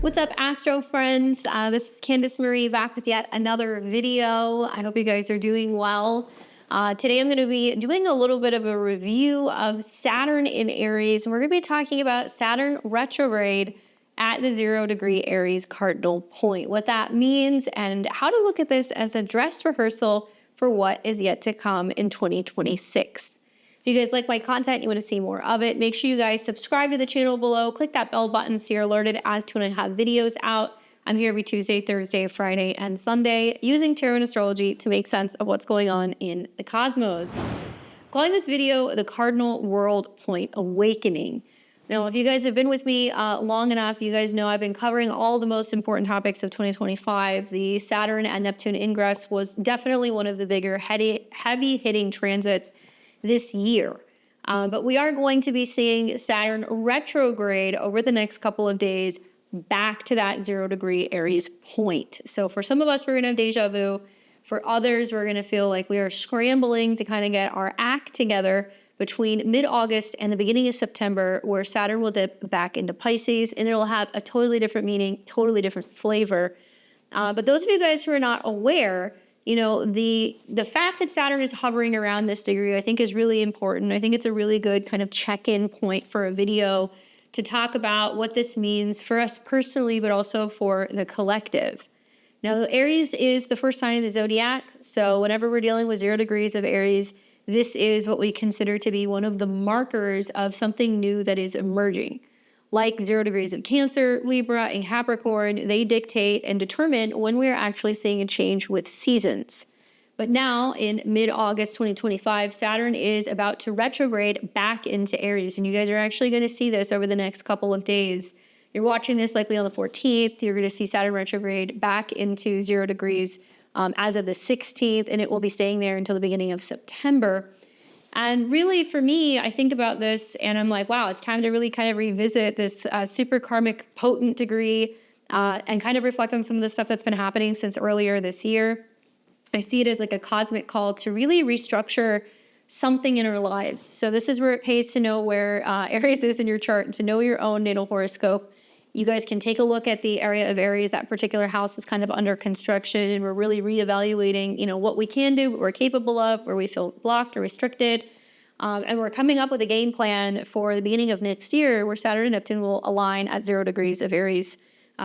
What's up, Astro friends? This is Candice Marie back with yet another video. I hope you guys are doing well. Today I'm going to be doing a little bit of a review of Saturn in Aries. And we're going to be talking about Saturn retrograde at the 0-degree Aries cardinal point, what that means, and how to look at this as a dress rehearsal for what is yet to come in 2026. If you guys like my content, you want to see more of it, make sure you guys subscribe to the channel below, click that bell button so you're alerted as to when I have videos out. I'm here every Tuesday, Thursday, Friday, and Sunday using tarot and astrology to make sense of what's going on in the cosmos. I'm calling this video the Cardinal World Point Awakening. Now, if you guys have been with me long enough, you guys know I've been covering all the most important topics of 2025. The Saturn and Neptune ingress was definitely one of the bigger heavy-hitting transits this year. But we are going to be seeing Saturn retrograde over the next couple of days back to that 0-degree Aries point. So for some of us, we're going to have deja vu. For others, we're going to feel like we are scrambling to kind of get our act together between mid-August and the beginning of September, where Saturn will dip back into Pisces, and it'll have a totally different meaning, totally different flavor. But those of you guys who are not aware, you know, the fact that Saturn is hovering around this degree, I think is really important. I think it's a really good kind of check-in point for a video to talk about what this means for us personally, but also for the collective. Now, Aries is the first sign of the Zodiac. So whenever we're dealing with 0 degrees of Aries, this is what we consider to be one of the markers of something new that is emerging. Like 0 degrees of Cancer, Libra, and Capricorn, they dictate and determine when we're actually seeing a change with seasons. But now, in mid-August 2025, Saturn is about to retrograde back into Aries. And you guys are actually going to see this over the next couple of days. You're watching this likely on the 14th. You're going to see Saturn retrograde back into 0 degrees as of the 16th, and it will be staying there until the beginning of September. And really, for me, I think about this and I'm like, wow, it's time to really kind of revisit this super karmic potent degree and kind of reflect on some of the stuff that's been happening since earlier this year. I see it as like a cosmic call to really restructure something in our lives. So this is where it pays to know where Aries is in your chart and to know your own natal horoscope. You guys can take a look at the area of Aries. That particular house is kind of under construction, and we're really reevaluating, you know, what we can do, what we're capable of, where we feel blocked or restricted. And we're coming up with a game plan for the beginning of next year where Saturn and Neptune will align at 0 degrees of Aries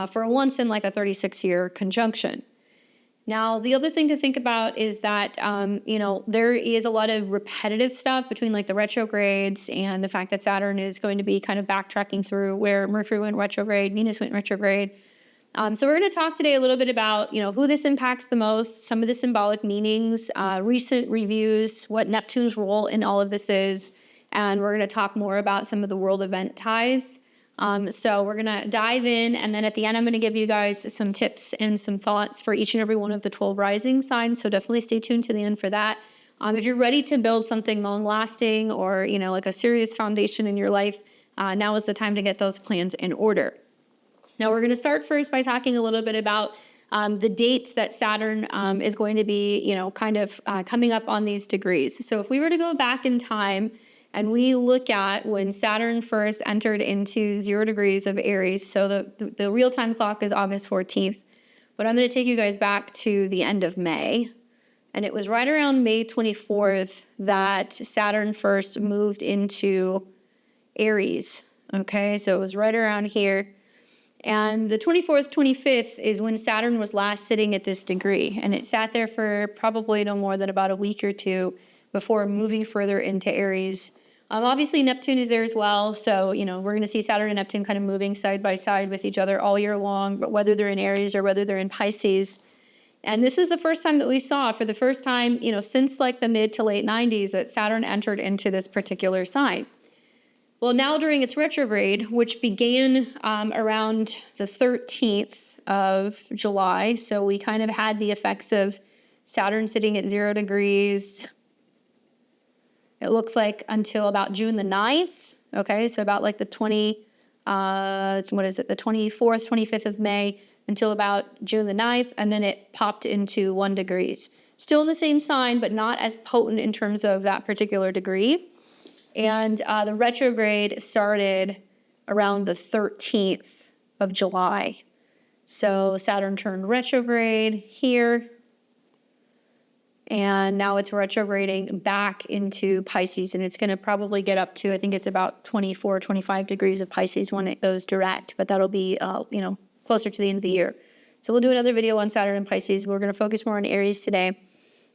for once in like a 36-year conjunction. Now, the other thing to think about is that, you know, there is a lot of repetitive stuff between like the retrogrades and the fact that Saturn is going to be kind of backtracking through where Mercury went retrograde, Venus went retrograde. So we're going to talk today a little bit about, you know, who this impacts the most, some of the symbolic meanings, recent reviews, what Neptune's role in all of this is, and we're going to talk more about some of the world event ties. So we're going to dive in, and then at the end, I'm going to give you guys some tips and some thoughts for each and every one of the 12 rising signs. So definitely stay tuned to the end for that. If you're ready to build something long-lasting or, you know, like a serious foundation in your life, now is the time to get those plans in order. Now, we're going to start first by talking a little bit about the dates that Saturn is going to be, you know, kind of coming up on these degrees. So if we were to go back in time and we look at when Saturn first entered into 0 degrees of Aries, so the real-time clock is August 14th, but I'm going to take you guys back to the end of May. And it was right around May 24th that Saturn first moved into Aries. Okay, so it was right around here. And the 24th, 25th is when Saturn was last sitting at this degree. And it sat there for probably no more than about a week or two before moving further into Aries. Obviously, Neptune is there as well. So, you know, we're going to see Saturn and Neptune kind of moving side by side with each other all year long, but whether they're in Aries or whether they're in Pisces. And this was the first time that we saw, for the first time, you know, since like the mid to late 90s, that Saturn entered into this particular sign. Well, now during its retrograde, which began around the 13th of July, so we kind of had the effects of Saturn sitting at 0 degrees, it looks like until about June the 9th, okay, so about like the 24th, 25th of May, until about June the 9th, and then it popped into 1 degrees. Still in the same sign, but not as potent in terms of that particular degree. And the retrograde started around the 13th of July. So Saturn turned retrograde here. And now it's retrograding back into Pisces, and it's going to probably get up to, I think it's about 24, 25 degrees of Pisces when it goes direct, but that'll be, closer to the end of the year. So we'll do another video on Saturn and Pisces. We're going to focus more on Aries today.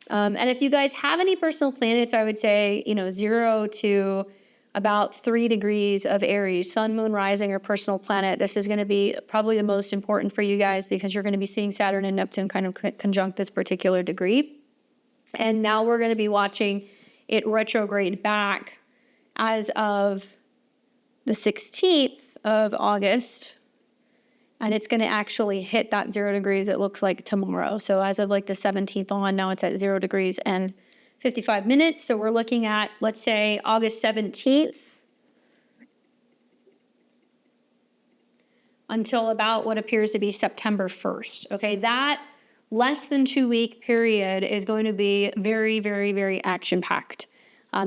And if you guys have any personal planets, I would say, 0 to about 3 degrees of Aries, sun, moon, rising, or personal planet. This is going to be probably the most important for you guys because you're going to be seeing Saturn and Neptune kind of conjunct this particular degree. And now we're going to be watching it retrograde back as of the 16th of August. And it's going to actually hit that 0 degrees, it looks like, tomorrow. So as of like the 17th on, now it's at 0 degrees and 55 minutes. So we're looking at, let's say, August 17th until about what appears to be September 1st. Okay, that less than 2 week period is going to be very, very, very action packed.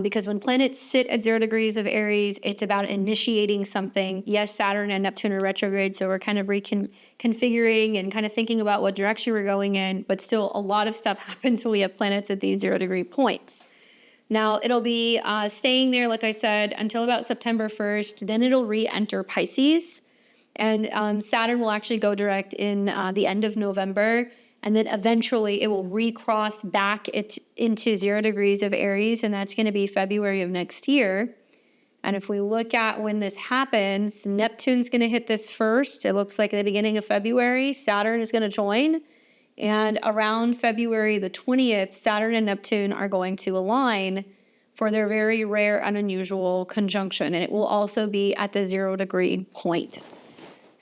Because when planets sit at 0 degrees of Aries, it's about initiating something. Yes, Saturn and Neptune are retrograde, so we're kind of reconfiguring and kind of thinking about what direction we're going in, but still a lot of stuff happens when we have planets at these 0 degree points. Now, it'll be staying there, like I said, until about September 1st. Then it'll re-enter Pisces, and Saturn will actually go direct in the end of November. And then eventually it will recross back into 0 degrees of Aries, and that's going to be February of next year. And if we look at when this happens, Neptune's going to hit this first. It looks like at the beginning of February, Saturn is going to join. And around February the 20th, Saturn and Neptune are going to align for their very rare and unusual conjunction. And it will also be at the 0 degree point.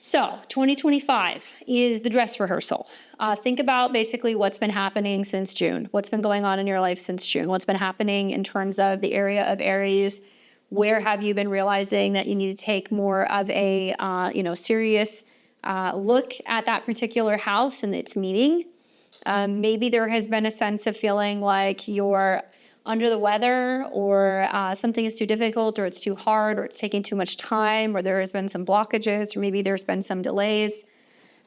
So 2025 is the dress rehearsal. Think about basically what's been happening since June, what's been going on in your life since June, what's been happening in terms of the area of Aries. Where have you been realizing that you need to take more of a serious look at that particular house and its meaning? Maybe there has been a sense of feeling like you're under the weather, or something is too difficult, or it's too hard, or it's taking too much time, or there has been some blockages, or maybe there's been some delays.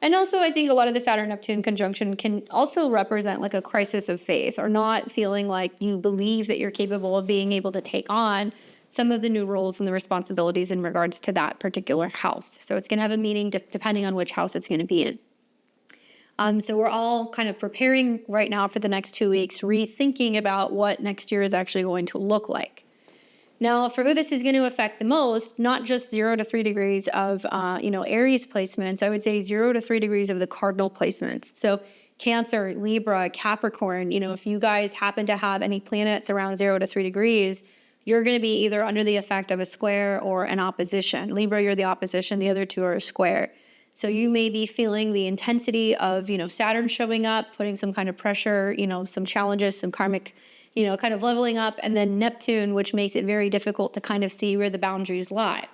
And also, I think a lot of the Saturn-Neptune conjunction can also represent like a crisis of faith, or not feeling like you believe that you're capable of being able to take on some of the new roles and the responsibilities in regards to that particular house. So it's going to have a meaning depending on which house it's going to be in. So we're all kind of preparing right now for the next 2 weeks, rethinking about what next year is actually going to look like. Now, for who this is going to affect the most, not just 0 to 3 degrees of, Aries placements, I would say 0 to 3 degrees of the cardinal placements. So Cancer, Libra, Capricorn, if you guys happen to have any planets around 0 to 3 degrees, you're going to be either under the effect of a square or an opposition. Libra, you're the opposition. The other two are a square. So you may be feeling the intensity of, Saturn showing up, putting some kind of pressure, some challenges, some karmic, kind of leveling up, and then Neptune, which makes it very difficult to kind of see where the boundaries lie.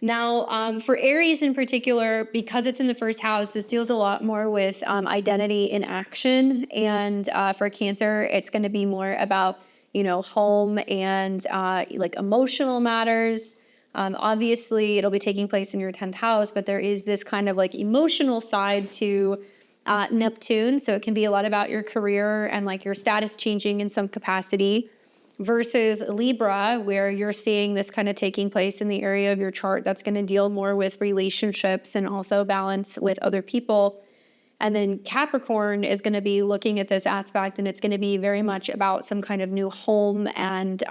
Now, for Aries in particular, because it's in the first house, this deals a lot more with identity in action. And for Cancer, it's going to be more about, home and like emotional matters. Obviously, it'll be taking place in your 10th house, but there is this kind of like emotional side to Neptune. So it can be a lot about your career and like your status changing in some capacity, versus Libra, where you're seeing this kind of taking place in the area of your chart that's going to deal more with relationships and also balance with other people. And then Capricorn is going to be looking at this aspect, and it's going to be very much about some kind of new home and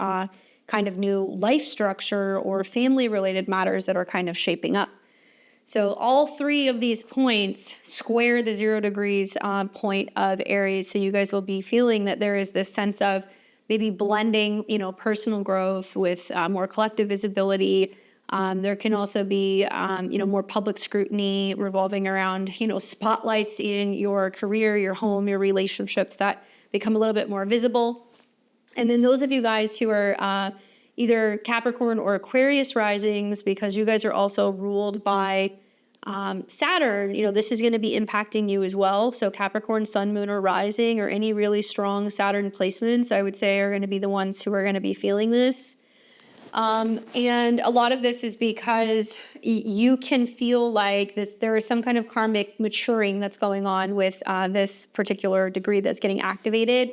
kind of new life structure or family-related matters that are kind of shaping up. So all three of these points square the 0 degrees point of Aries. So you guys will be feeling that there is this sense of maybe blending, personal growth with more collective visibility. There can also be, more public scrutiny revolving around, spotlights in your career, your home, your relationships that become a little bit more visible. And then those of you guys who are either Capricorn or Aquarius risings, because you guys are also ruled by Saturn, this is going to be impacting you as well. So Capricorn, Sun, Moon, or Rising, or any really strong Saturn placements, I would say, are going to be the ones who are going to be feeling this. And a lot of this is because you can feel like there is some kind of karmic maturing that's going on with this particular degree that's getting activated.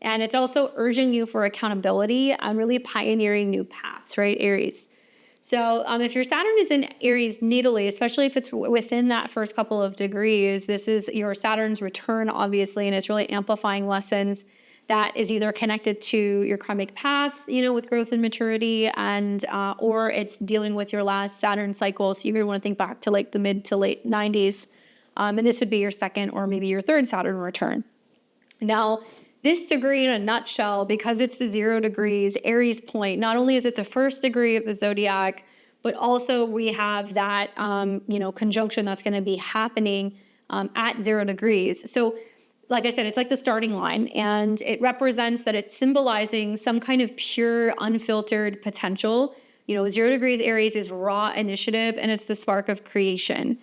And it's also urging you for accountability and really pioneering new paths, right, Aries? So if your Saturn is in Aries natally, especially if it's within that first couple of degrees, this is your Saturn's return, obviously, and it's really amplifying lessons that is either connected to your karmic path, with growth and maturity, and or it's dealing with your last Saturn cycle. So you're going to want to think back to like the mid to late 90s. And this would be your second or maybe your third Saturn return. Now, this degree in a nutshell, because it's the 0 degrees Aries point, not only is it the first degree of the zodiac, but also we have that, conjunction that's going to be happening at 0 degrees. So like I said, it's like the starting line, and it represents that it's symbolizing some kind of pure, unfiltered potential. 0 degrees Aries is raw initiative, and it's the spark of creation.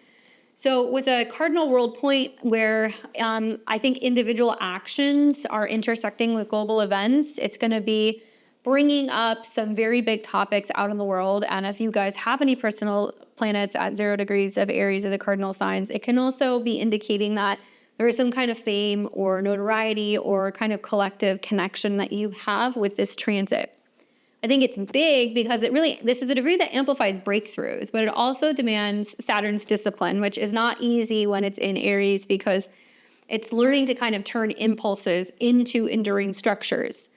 So with a Cardinal World Point where I think individual actions are intersecting with global events, it's going to be bringing up some very big topics out in the world. And if you guys have any personal planets at 0 degrees of Aries or the cardinal signs, it can also be indicating that there is some kind of fame or notoriety or kind of collective connection that you have with this transit. I think it's big because this is a degree that amplifies breakthroughs, but it also demands Saturn's discipline, which is not easy when it's in Aries because it's learning to kind of turn impulses into enduring structures.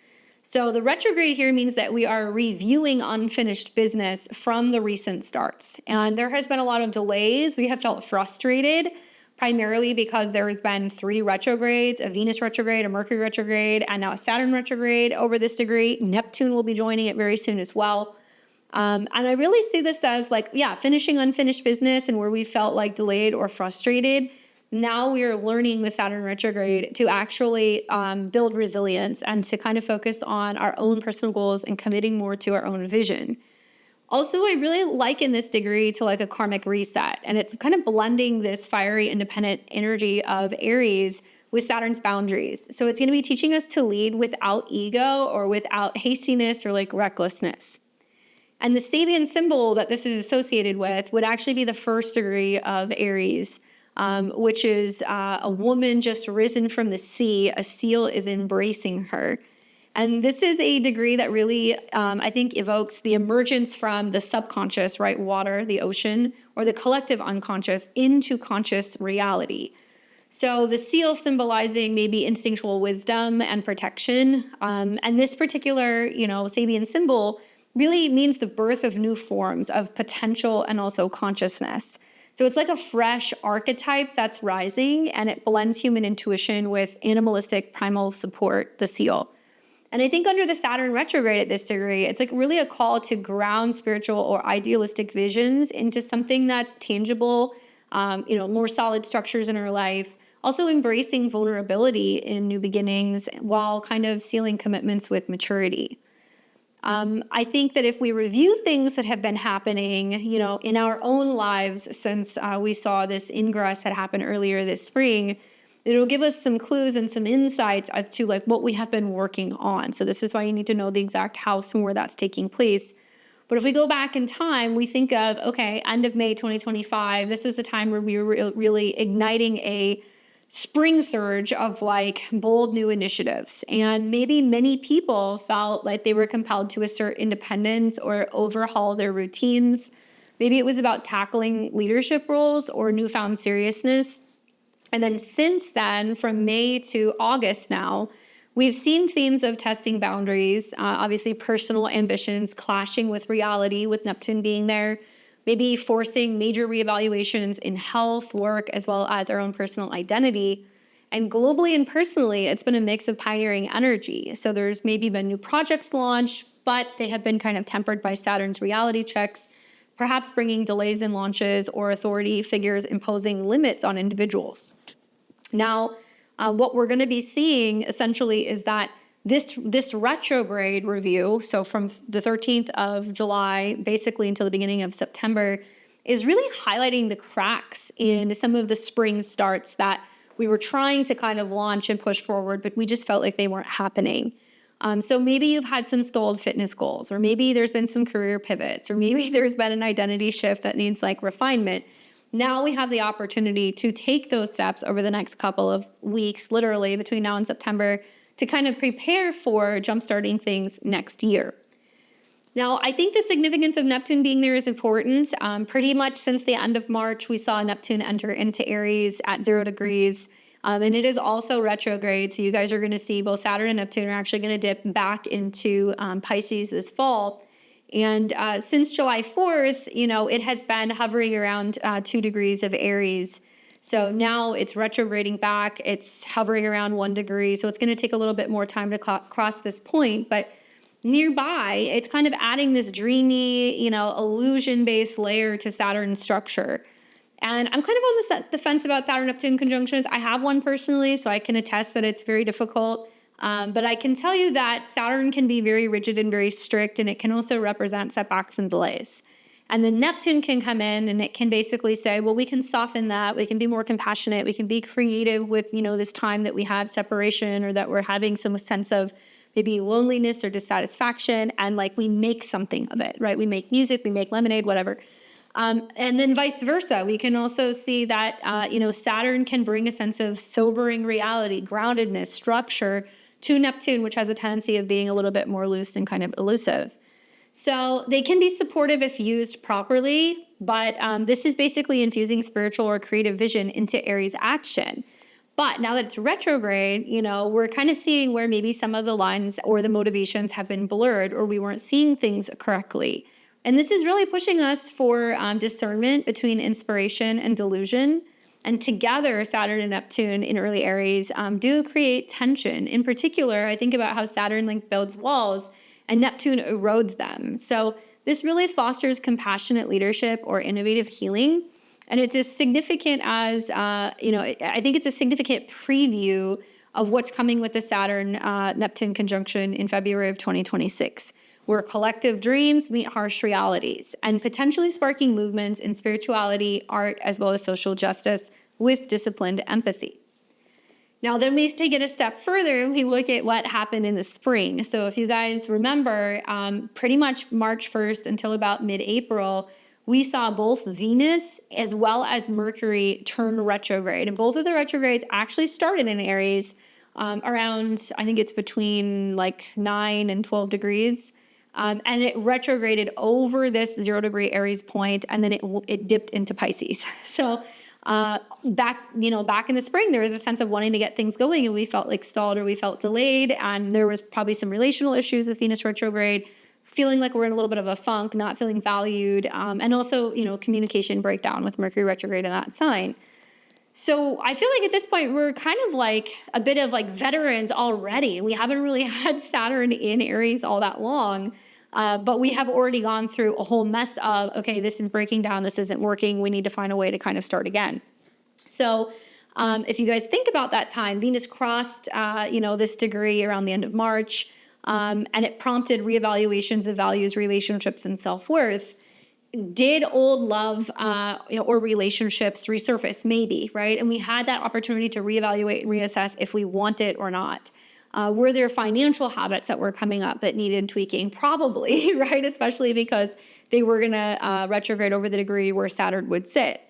So the retrograde here means that we are reviewing unfinished business from the recent starts. And there has been a lot of delays. We have felt frustrated, primarily because there has been 3 retrogrades, a Venus retrograde, a Mercury retrograde, and now a Saturn retrograde over this degree. Neptune will be joining it very soon as well. And I really see this as finishing unfinished business, and where we felt like delayed or frustrated. Now we are learning with Saturn retrograde to actually build resilience and to kind of focus on our own personal goals and committing more to our own vision. Also, I really liken this degree to like a karmic reset, and it's kind of blending this fiery, independent energy of Aries with Saturn's boundaries. So it's going to be teaching us to lead without ego or without hastiness or like recklessness. And the Sabian symbol that this is associated with would actually be the first degree of Aries, which is a woman just risen from the sea. A seal is embracing her. And this is a degree that really, I think, evokes the emergence from the subconscious, right? Water, the ocean, or the collective unconscious into conscious reality. So the seal symbolizing maybe instinctual wisdom and protection. And this particular, Sabian symbol really means the birth of new forms of potential and also consciousness. So it's like a fresh archetype that's rising, and it blends human intuition with animalistic primal support, the seal. And I think under the Saturn retrograde at this degree, it's like really a call to ground spiritual or idealistic visions into something that's tangible, more solid structures in our life. Also embracing vulnerability in new beginnings while kind of sealing commitments with maturity. I think that if we review things that have been happening, in our own lives since we saw this ingress that happened earlier this spring, it'll give us some clues and some insights as to like what we have been working on. So this is why you need to know the exact house and where that's taking place. But if we go back in time, we think of, end of May 2025, this was a time where we were really igniting a spring surge of like bold new initiatives. And maybe many people felt like they were compelled to assert independence or overhaul their routines. Maybe it was about tackling leadership roles or newfound seriousness. And then since then, from May to August now, we've seen themes of testing boundaries, obviously personal ambitions clashing with reality, with Neptune being there, maybe forcing major reevaluations in health, work, as well as our own personal identity. And globally and personally, it's been a mix of pioneering energy. So there's maybe been new projects launched, but they have been kind of tempered by Saturn's reality checks, perhaps bringing delays in launches or authority figures imposing limits on individuals. Now, what we're going to be seeing essentially is that this retrograde review, so from the 13th of July, basically until the beginning of September, is really highlighting the cracks in some of the spring starts that we were trying to kind of launch and push forward, but we just felt like they weren't happening. So maybe you've had some stalled fitness goals, or maybe there's been some career pivots, or maybe there's been an identity shift that needs like refinement. Now we have the opportunity to take those steps over the next couple of weeks, literally between now and September, to kind of prepare for jumpstarting things next year. Now, I think the significance of Neptune being there is important. Pretty much since the end of March, we saw Neptune enter into Aries at 0 degrees. And it is also retrograde. So you guys are going to see both Saturn and Neptune are actually going to dip back into Pisces this fall. And since July 4th, it has been hovering around 2 degrees of Aries. So now it's retrograding back. It's hovering around 1 degree. So it's going to take a little bit more time to cross this point. But nearby, it's kind of adding this dreamy, illusion-based layer to Saturn's structure. And I'm kind of on the fence about Saturn-Neptune conjunctions. I have one personally, so I can attest that it's very difficult. But I can tell you that Saturn can be very rigid and very strict, and it can also represent setbacks and delays. And then Neptune can come in, and it can basically say, well, we can soften that. We can be more compassionate. We can be creative with, this time that we have separation, or that we're having some sense of maybe loneliness or dissatisfaction, and like we make something of it, right? We make music, we make lemonade, whatever. And then vice versa. We can also see that, Saturn can bring a sense of sobering reality, groundedness, structure to Neptune, which has a tendency of being a little bit more loose and kind of elusive. So they can be supportive if used properly, but this is basically infusing spiritual or creative vision into Aries action. But now that it's retrograde, we're kind of seeing where maybe some of the lines or the motivations have been blurred, or we weren't seeing things correctly. And this is really pushing us for discernment between inspiration and delusion. And together, Saturn and Neptune in early Aries do create tension. In particular, I think about how Saturn builds walls and Neptune erodes them. So this really fosters compassionate leadership or innovative healing. And it's as significant as, I think it's a significant preview of what's coming with the Saturn-Neptune conjunction in February of 2026, where collective dreams meet harsh realities, and potentially sparking movements in spirituality, art, as well as social justice with disciplined empathy. Now, then we take it a step further, and we look at what happened in the spring. So if you guys remember, pretty much March 1st until about mid-April, we saw both Venus as well as Mercury turn retrograde. And both of the retrogrades actually started in Aries around, I think it's between 9 and 12 degrees. And it retrograded over this 0 degree Aries point, and then it dipped into Pisces. So back in the spring, there was a sense of wanting to get things going, and we felt stalled, or we felt delayed. And there was probably some relational issues with Venus retrograde, feeling like we're in a little bit of a funk, not feeling valued, and also, communication breakdown with Mercury retrograde in that sign. So I feel like at this point, we're kind of a bit of veterans already. We haven't really had Saturn in Aries all that long, but we have already gone through a whole mess of, okay, this is breaking down, this isn't working, we need to find a way to kind of start again. So if you guys think about that time, Venus crossed, this degree around the end of March. And it prompted reevaluations of values, relationships, and self-worth. Did old love or relationships resurface? Maybe, right? And we had that opportunity to reevaluate and reassess if we want it or not. Were there financial habits that were coming up that needed tweaking? Probably, right? Especially because they were going to retrograde over the degree where Saturn would sit.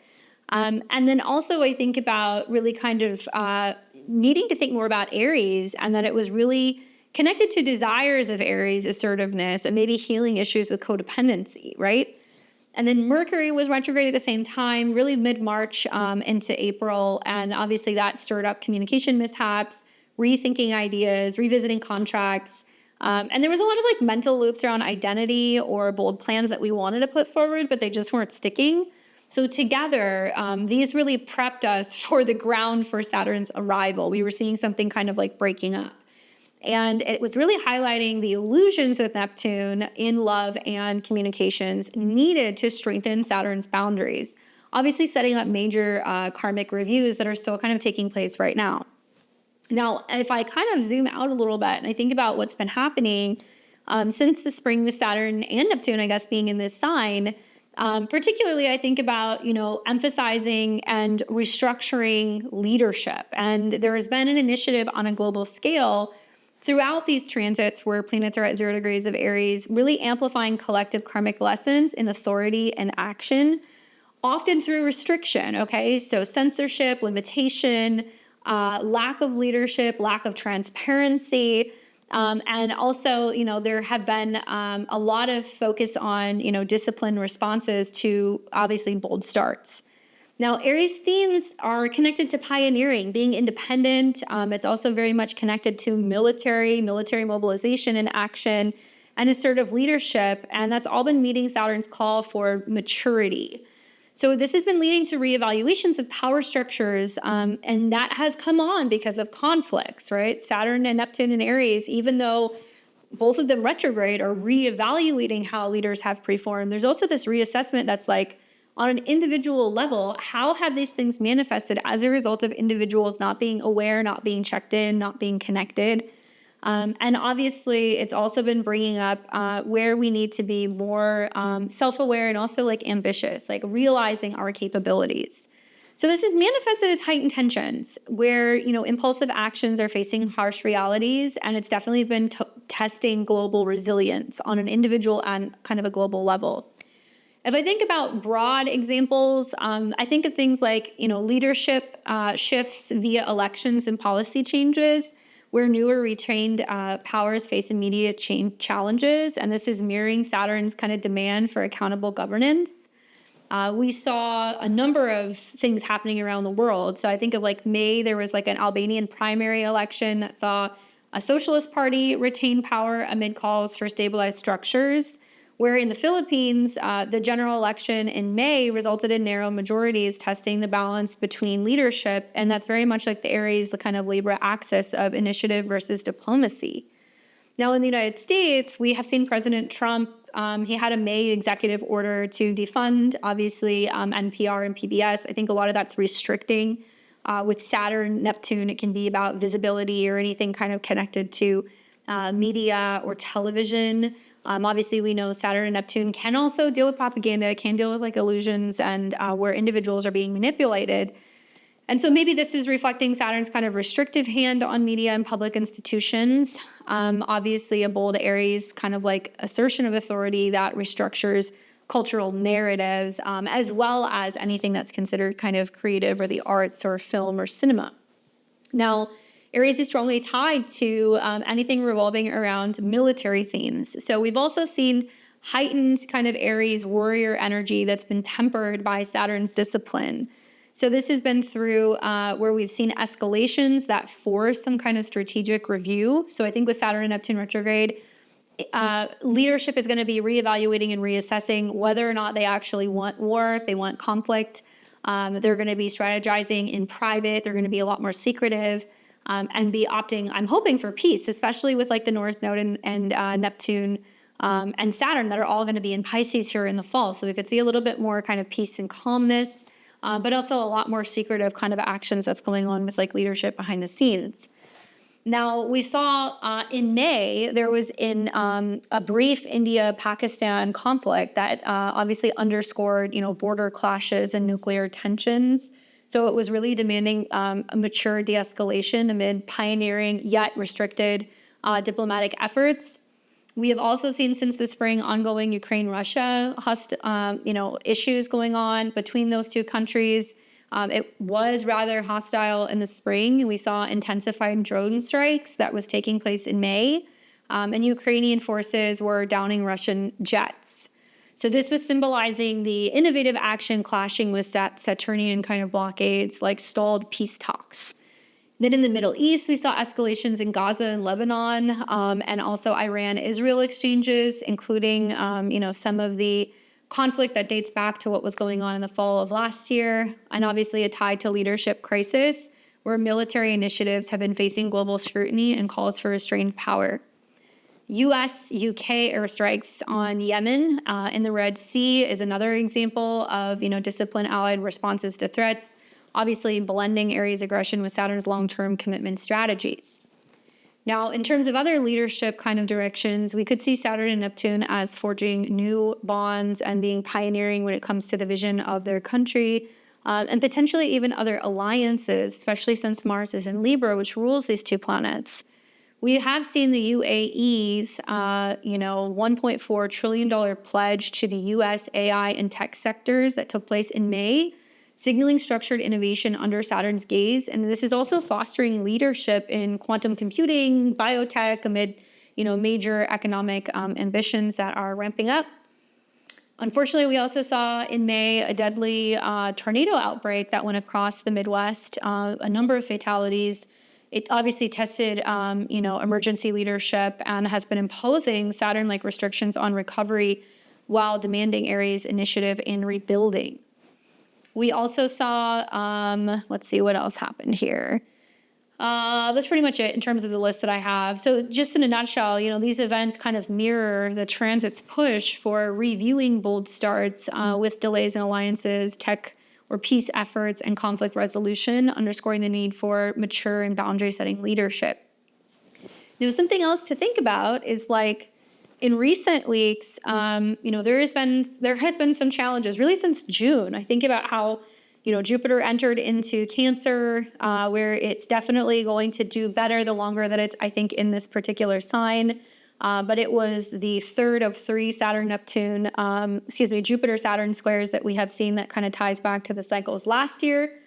And then also I think about really kind of needing to think more about Aries, and that it was really connected to desires of Aries, assertiveness, and maybe healing issues with codependency, right? And then Mercury was retrograde at the same time, really mid-March into April. And obviously that stirred up communication mishaps, rethinking ideas, revisiting contracts. And there was a lot of mental loops around identity or bold plans that we wanted to put forward, but they just weren't sticking. So together, these really prepped us for the ground for Saturn's arrival. We were seeing something kind of breaking up. And it was really highlighting the illusions with Neptune in love and communications needed to strengthen Saturn's boundaries. Obviously setting up major karmic reviews that are still kind of taking place right now. Now, if I kind of zoom out a little bit and I think about what's been happening since the spring with Saturn and Neptune, I guess, being in this sign, particularly I think about, emphasizing and restructuring leadership. And there has been an initiative on a global scale throughout these transits where planets are at 0 degrees of Aries, really amplifying collective karmic lessons in authority and action, often through restriction, okay? So censorship, limitation, lack of leadership, lack of transparency, and also, there have been a lot of focus on, disciplined responses to obviously bold starts. Now, Aries themes are connected to pioneering, being independent. It's also very much connected to military mobilization and action, and assertive leadership. And that's all been meeting Saturn's call for maturity. So this has been leading to reevaluations of power structures, and that has come on because of conflicts, right? Saturn and Neptune and Aries, even though both of them retrograde, are reevaluating how leaders have performed. There's also this reassessment that's like, on an individual level, how have these things manifested as a result of individuals not being aware, not being checked in, not being connected? And obviously, it's also been bringing up where we need to be more self-aware and also like ambitious, like realizing our capabilities. So this is manifested as heightened tensions where, impulsive actions are facing harsh realities, and it's definitely been testing global resilience on an individual and kind of a global level. If I think about broad examples, I think of things like, leadership shifts via elections and policy changes, where newer retained powers face immediate change challenges, and this is mirroring Saturn's kind of demand for accountable governance. We saw a number of things happening around the world. So I think of like May, there was like an Albanian primary election that saw a socialist party retain power amid calls for stabilized structures. Where in the Philippines, the general election in May resulted in narrow majorities, testing the balance between leadership, and that's very much like the Aries, the kind of Libra axis of initiative versus diplomacy. Now, in the United States, we have seen President Trump, he had a May executive order to defund, obviously, NPR and PBS. I think a lot of that's restricting. With Saturn, Neptune, it can be about visibility or anything kind of connected to media or television. Obviously, we know Saturn and Neptune can also deal with propaganda, can deal with like illusions and where individuals are being manipulated. And so maybe this is reflecting Saturn's kind of restrictive hand on media and public institutions. Obviously, a bold Aries kind of like assertion of authority that restructures cultural narratives, as well as anything that's considered kind of creative or the arts or film or cinema. Now, Aries is strongly tied to anything revolving around military themes. So we've also seen heightened kind of Aries warrior energy that's been tempered by Saturn's discipline. So this has been through where we've seen escalations that force some kind of strategic review. So I think with Saturn and Neptune retrograde, leadership is going to be reevaluating and reassessing whether or not they actually want war, if they want conflict. They're going to be strategizing in private. They're going to be a lot more secretive. And be opting, I'm hoping, for peace, especially with like the North Node and Neptune and Saturn that are all going to be in Pisces here in the fall. So we could see a little bit more kind of peace and calmness, but also a lot more secretive kind of actions that's going on with like leadership behind the scenes. Now, we saw in May, there was in a brief India-Pakistan conflict that obviously underscored, border clashes and nuclear tensions. So it was really demanding a mature de-escalation amid pioneering yet restricted diplomatic efforts. We have also seen since the spring ongoing Ukraine-Russia issues going on between those two countries. It was rather hostile in the spring. We saw intensified drone strikes that was taking place in May, and Ukrainian forces were downing Russian jets. So this was symbolizing the innovative action clashing with Saturnian kind of blockades, like stalled peace talks. Then in the Middle East, we saw escalations in Gaza and Lebanon, and also Iran-Israel exchanges, including, some of the conflict that dates back to what was going on in the fall of last year, and obviously a tie to leadership crisis, where military initiatives have been facing global scrutiny and calls for restrained power. U.S.-UK airstrikes on Yemen in the Red Sea is another example of, disciplined allied responses to threats, obviously blending Aries aggression with Saturn's long-term commitment strategies. Now, in terms of other leadership kind of directions, we could see Saturn and Neptune as forging new bonds and being pioneering when it comes to the vision of their country, and potentially even other alliances, especially since Mars is in Libra, which rules these two planets. We have seen the UAE's, $1.4 trillion pledge to the U.S. AI and tech sectors that took place in May, signaling structured innovation under Saturn's gaze. And this is also fostering leadership in quantum computing, biotech, amid, major economic ambitions that are ramping up. Unfortunately, we also saw in May a deadly tornado outbreak that went across the Midwest, a number of fatalities. It obviously tested, emergency leadership and has been imposing Saturn-like restrictions on recovery while demanding Aries' initiative in rebuilding. We also saw, let's see what else happened here. That's pretty much it in terms of the list that I have. So just in a nutshell, these events kind of mirror the transit's push for reviewing bold starts with delays in alliances, tech or peace efforts, and conflict resolution, underscoring the need for mature and boundary-setting leadership. Now, something else to think about is in recent weeks, there has been some challenges really since June. I think about how Jupiter entered into Cancer, where it's definitely going to do better the longer that it's, I think, in this particular sign. But it was the third of 3 Jupiter-Saturn squares that we have seen that kind of ties back to the cycles last year.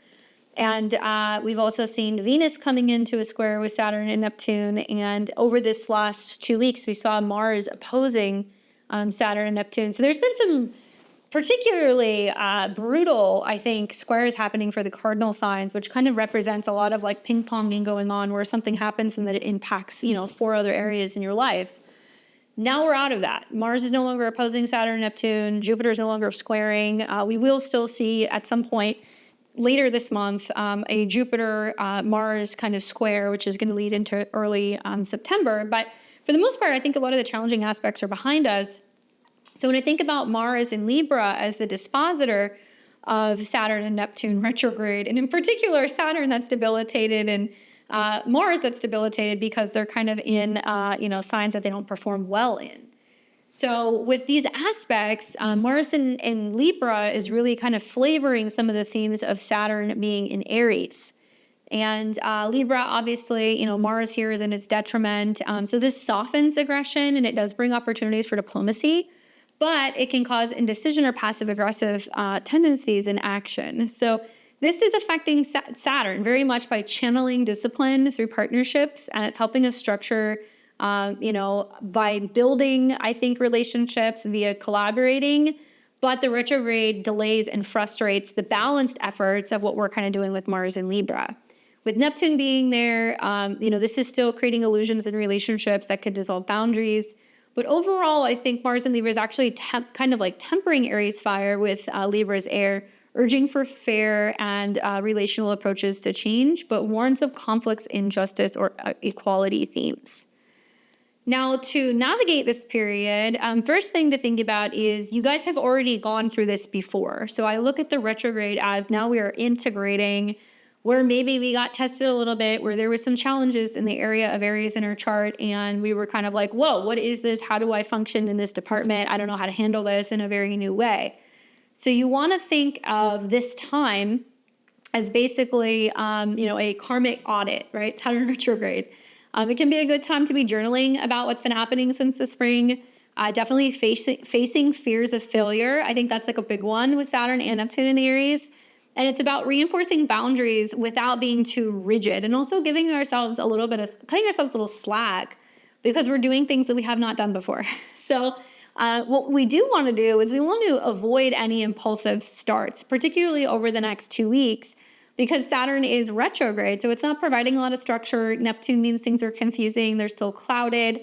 And we've also seen Venus coming into a square with Saturn and Neptune. And over this last 2 weeks, we saw Mars opposing Saturn and Neptune. So there's been some particularly brutal, I think, squares happening for the cardinal signs, which kind of represents a lot of ping-ponging going on where something happens and that it impacts, 4 other areas in your life. Now we're out of that. Mars is no longer opposing Saturn and Neptune. Jupiter is no longer squaring. We will still see at some point later this month a Jupiter-Mars kind of square, which is going to lead into early September. But for the most part, I think a lot of the challenging aspects are behind us. So when I think about Mars in Libra as the dispositor of Saturn and Neptune retrograde, and in particular Saturn that's debilitated and Mars that's debilitated because they're kind of in signs that they don't perform well in. So with these aspects, Mars in Libra is really kind of flavoring some of the themes of Saturn being in Aries. And Libra, obviously, Mars here is in its detriment. So this softens aggression and it does bring opportunities for diplomacy, but it can cause indecision or passive-aggressive tendencies in action. So this is affecting Saturn very much by channeling discipline through partnerships, and it's helping us structure, by building, I think, relationships via collaborating, but the retrograde delays and frustrates the balanced efforts of what we're kind of doing with Mars and Libra. With Neptune being there, this is still creating illusions in relationships that could dissolve boundaries. But overall, I think Mars and Libra is actually kind of tempering Aries fire with Libra's air, urging for fair and relational approaches to change, but warns of conflicts, injustice, or equality themes. Now, to navigate this period, first thing to think about is you guys have already gone through this before. So I look at the retrograde as now we are integrating where maybe we got tested a little bit, where there was some challenges in the area of Aries in our chart, and we were kind of like, whoa, what is this? How do I function in this department? I don't know how to handle this in a very new way. So you want to think of this time as basically, a karmic audit, right? Saturn retrograde. It can be a good time to be journaling about what's been happening since the spring. Definitely facing fears of failure. I think that's a big one with Saturn and Neptune in Aries. And it's about reinforcing boundaries without being too rigid, and also cutting ourselves a little slack because we're doing things that we have not done before. So what we do want to do is we want to avoid any impulsive starts, particularly over the next 2 weeks, because Saturn is retrograde. So it's not providing a lot of structure. Neptune means things are confusing. They're still clouded.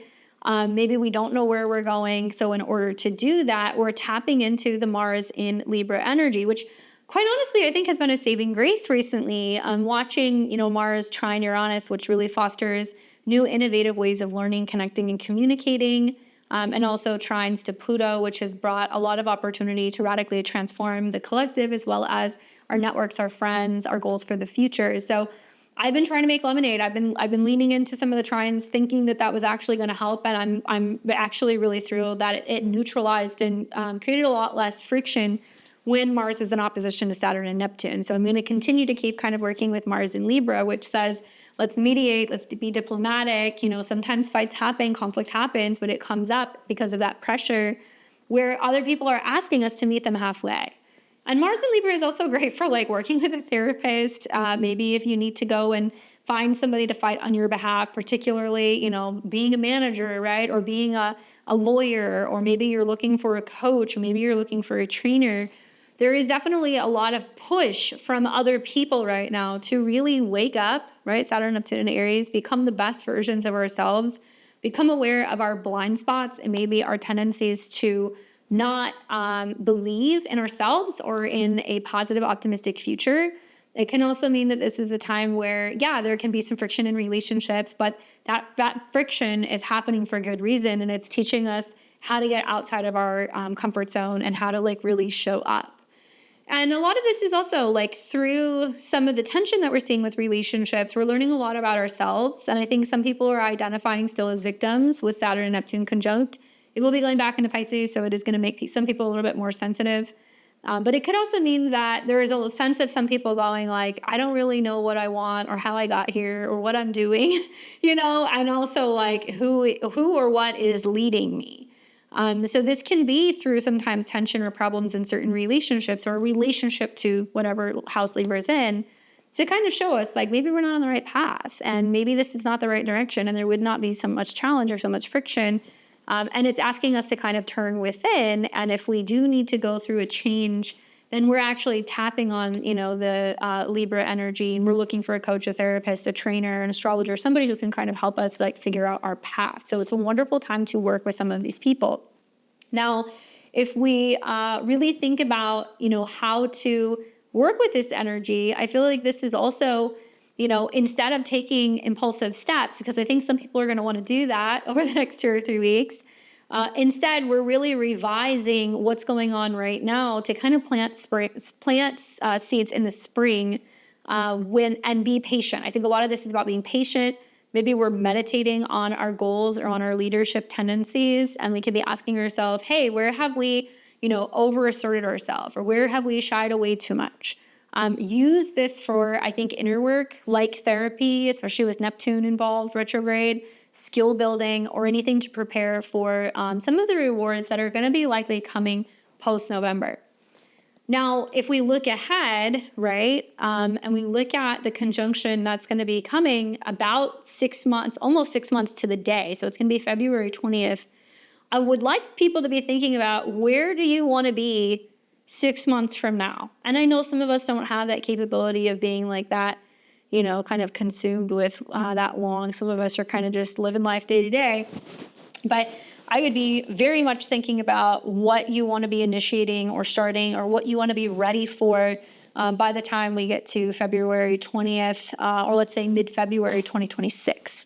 Maybe we don't know where we're going. So in order to do that, we're tapping into the Mars in Libra energy, which quite honestly, I think has been a saving grace recently. Watching, Mars trine Uranus, which really fosters new innovative ways of learning, connecting, and communicating, and also trines to Pluto, which has brought a lot of opportunity to radically transform the collective, as well as our networks, our friends, our goals for the future. So I've been trying to make lemonade. I've been leaning into some of the trines, thinking that was actually going to help, and I'm actually really thrilled that it neutralized and created a lot less friction when Mars was in opposition to Saturn and Neptune. So I'm going to continue to keep kind of working with Mars in Libra, which says, let's mediate, let's be diplomatic. Sometimes fights happen, conflict happens, but it comes up because of that pressure where other people are asking us to meet them halfway. And Mars in Libra is also great for like working with a therapist. Maybe if you need to go and find somebody to fight on your behalf, particularly, being a manager, right? Or being a lawyer, or maybe you're looking for a coach, or maybe you're looking for a trainer. There is definitely a lot of push from other people right now to really wake up, right? Saturn, Neptune, and Aries, become the best versions of ourselves, become aware of our blind spots and maybe our tendencies to not believe in ourselves or in a positive, optimistic future. It can also mean that this is a time where, there can be some friction in relationships, but that friction is happening for good reason. And it's teaching us how to get outside of our comfort zone and how to like really show up. And a lot of this is also like through some of the tension that we're seeing with relationships, we're learning a lot about ourselves. And I think some people are identifying still as victims with Saturn and Neptune conjunct. It will be going back into Pisces, so it is going to make some people a little bit more sensitive. But it could also mean that there is a sense of some people going like, I don't really know what I want or how I got here or what I'm doing, and also like who or what is leading me. So this can be through sometimes tension or problems in certain relationships or a relationship to whatever house Libra is in, to kind of show us like maybe we're not on the right path and maybe this is not the right direction and there would not be so much challenge or so much friction. And it's asking us to kind of turn within. And if we do need to go through a change, then we're actually tapping on, the Libra energy, and we're looking for a coach, a therapist, a trainer, an astrologer, somebody who can kind of help us like figure out our path. So it's a wonderful time to work with some of these people. Now, if we really think about, how to work with this energy, I feel like this is also, instead of taking impulsive steps, because I think some people are going to want to do that over the next 2 or 3 weeks, instead, we're really revising what's going on right now to kind of plant seeds in the spring and be patient. I think a lot of this is about being patient. Maybe we're meditating on our goals or on our leadership tendencies, and we could be asking ourselves, hey, where have we, overasserted ourselves, or where have we shied away too much? Use this for, I think, inner work, like therapy, especially with Neptune involved, retrograde, skill building, or anything to prepare for some of the rewards that are going to be likely coming post-November. Now, if we look ahead, right, and we look at the conjunction that's going to be coming about 6 months, almost 6 months to the day, so it's going to be February 20th, I would like people to be thinking about where do you want to be 6 months from now? And I know some of us don't have that capability of being like that, kind of consumed with that long. Some of us are kind of just living life day to day. But I would be very much thinking about what you want to be initiating or starting, or what you want to be ready for by the time we get to February 20th, or let's say mid-February 2026.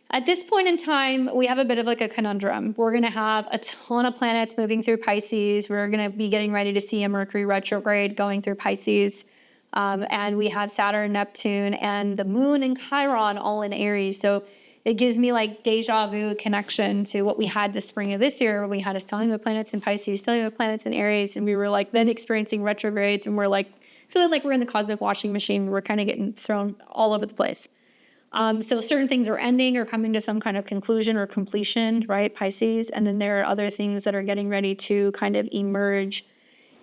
At this point in time, we have a bit of like a conundrum. We're going to have a ton of planets moving through Pisces. We're going to be getting ready to see a Mercury retrograde going through Pisces. And we have Saturn, Neptune, and the moon and Chiron all in Aries. So it gives me like deja vu connection to what we had the spring of this year, when we had us telling the planets in Pisces, telling the planets in Aries, and we were like then experiencing retrogrades, and we're like feeling like we're in the cosmic washing machine. We're kind of getting thrown all over the place. So certain things are ending or coming to some kind of conclusion or completion, right, Pisces, and then there are other things that are getting ready to kind of emerge.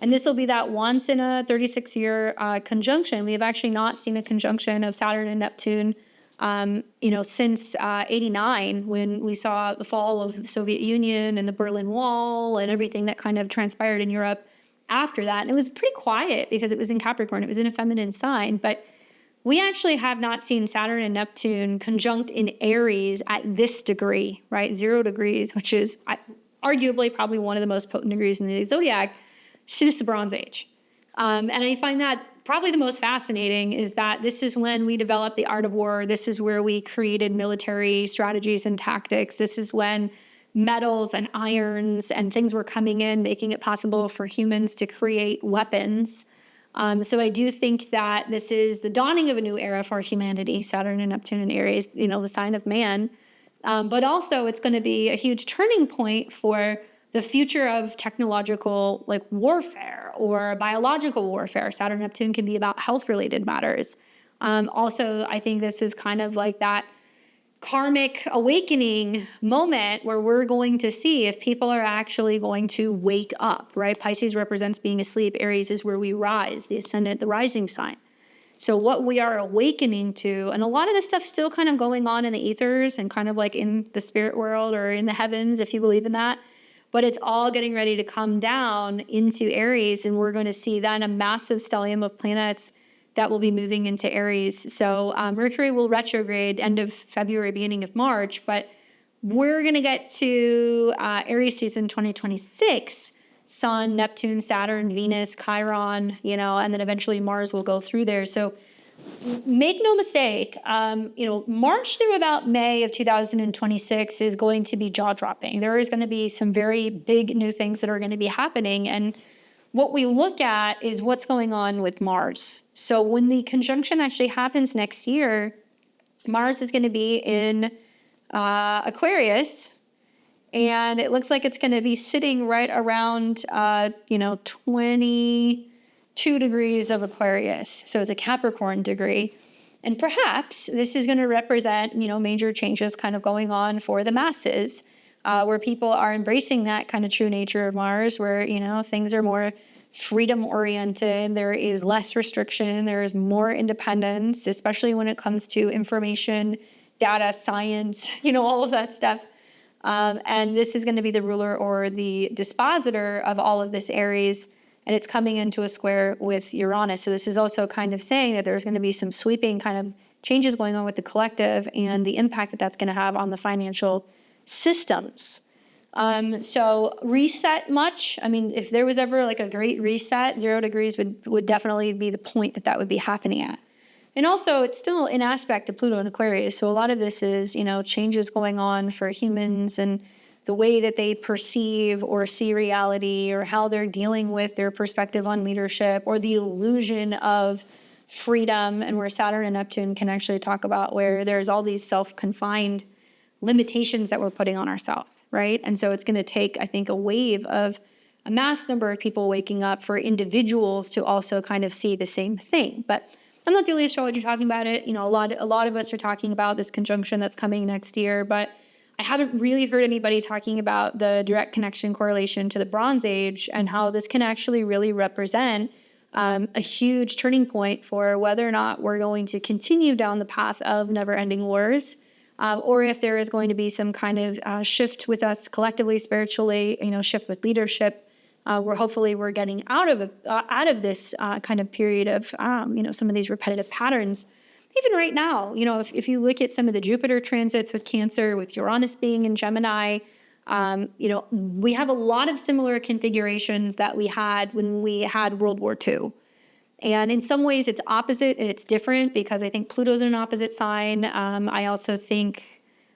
And this will be that once in a 36-year conjunction. We have actually not seen a conjunction of Saturn and Neptune, since 89, when we saw the fall of the Soviet Union and the Berlin Wall and everything that kind of transpired in Europe after that. And it was pretty quiet because it was in Capricorn. It was in a feminine sign, but we actually have not seen Saturn and Neptune conjunct in Aries at this degree, right? 0 degrees, which is arguably probably one of the most potent degrees in the Zodiac since the Bronze Age. And I find that probably the most fascinating is that this is when we developed the art of war. This is where we created military strategies and tactics. This is when metals and irons and things were coming in, making it possible for humans to create weapons. So I do think that this is the dawning of a new era for humanity, Saturn and Neptune and Aries, the sign of man. But also it's going to be a huge turning point for the future of technological warfare or biological warfare. Saturn, Neptune can be about health-related matters. Also, I think this is kind of like that karmic awakening moment where we're going to see if people are actually going to wake up, right? Pisces represents being asleep. Aries is where we rise, the ascendant, the rising sign. So what we are awakening to, and a lot of this stuff still kind of going on in the ethers and kind of like in the spirit world or in the heavens, if you believe in that, but it's all getting ready to come down into Aries, and we're going to see then a massive stellium of planets that will be moving into Aries. So Mercury will retrograde end of February, beginning of March, but we're going to get to Aries season 2026, Sun, Neptune, Saturn, Venus, Chiron, and then eventually Mars will go through there. So make no mistake, March through about May of 2026 is going to be jaw-dropping. There is going to be some very big new things that are going to be happening. And what we look at is what's going on with Mars. So when the conjunction actually happens next year, Mars is going to be in Aquarius, and it looks like it's going to be sitting right around, 22 degrees of Aquarius. So it's a Capricorn degree. And perhaps this is going to represent, major changes kind of going on for the masses, where people are embracing that kind of true nature of Mars, where, things are more freedom oriented. There is less restriction. There is more independence, especially when it comes to information, data, science, all of that stuff. And this is going to be the ruler or the dispositor of all of this Aries, and it's coming into a square with Uranus. So this is also kind of saying that there's going to be some sweeping kind of changes going on with the collective and the impact that that's going to have on the financial systems. So reset much. I mean, if there was ever like a great reset, 0 degrees would definitely be the point that would be happening at. And also, it's still in aspect to Pluto and Aquarius. So a lot of this is, changes going on for humans and the way that they perceive or see reality, or how they're dealing with their perspective on leadership, or the illusion of freedom, and where Saturn and Neptune can actually talk about where there's all these self-confined limitations that we're putting on ourselves, right? And so it's going to take, I think, a wave of a mass number of people waking up for individuals to also kind of see the same thing. But I'm not the only astrologer talking about it. A lot of us are talking about this conjunction that's coming next year, but I haven't really heard anybody talking about the direct connection correlation to the Bronze Age and how this can actually really represent a huge turning point for whether or not we're going to continue down the path of never-ending wars, or if there is going to be some kind of shift with us collectively, spiritually, shift with leadership. Where hopefully we're getting out of this kind of period of, some of these repetitive patterns. Even right now, if you look at some of the Jupiter transits with Cancer, with Uranus being in Gemini, we have a lot of similar configurations that we had when we had World War II. And in some ways it's opposite and it's different, because I think Pluto's in an opposite sign. I also think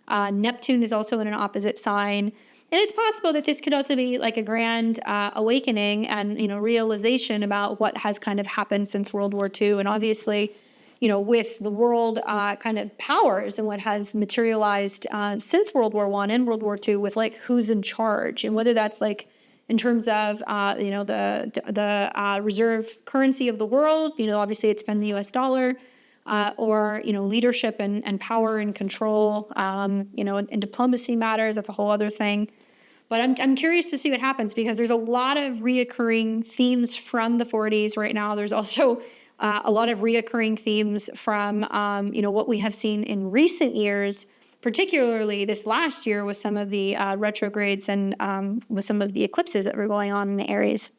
Neptune is also in an opposite sign. And it's possible that this could also be like a grand awakening and, realization about what has kind of happened since World War II. And obviously, with the world kind of powers and what has materialized since World War I and World War II, with like who's in charge, and whether that's like in terms of, the reserve currency of the world, obviously it's been the US dollar, or, leadership and power and control, and diplomacy matters. That's a whole other thing. But I'm curious to see what happens, because there's a lot of reoccurring themes from the 40s right now. There's also a lot of reoccurring themes from, what we have seen in recent years, particularly this last year with some of the retrogrades and with some of the eclipses that were going on in Aries.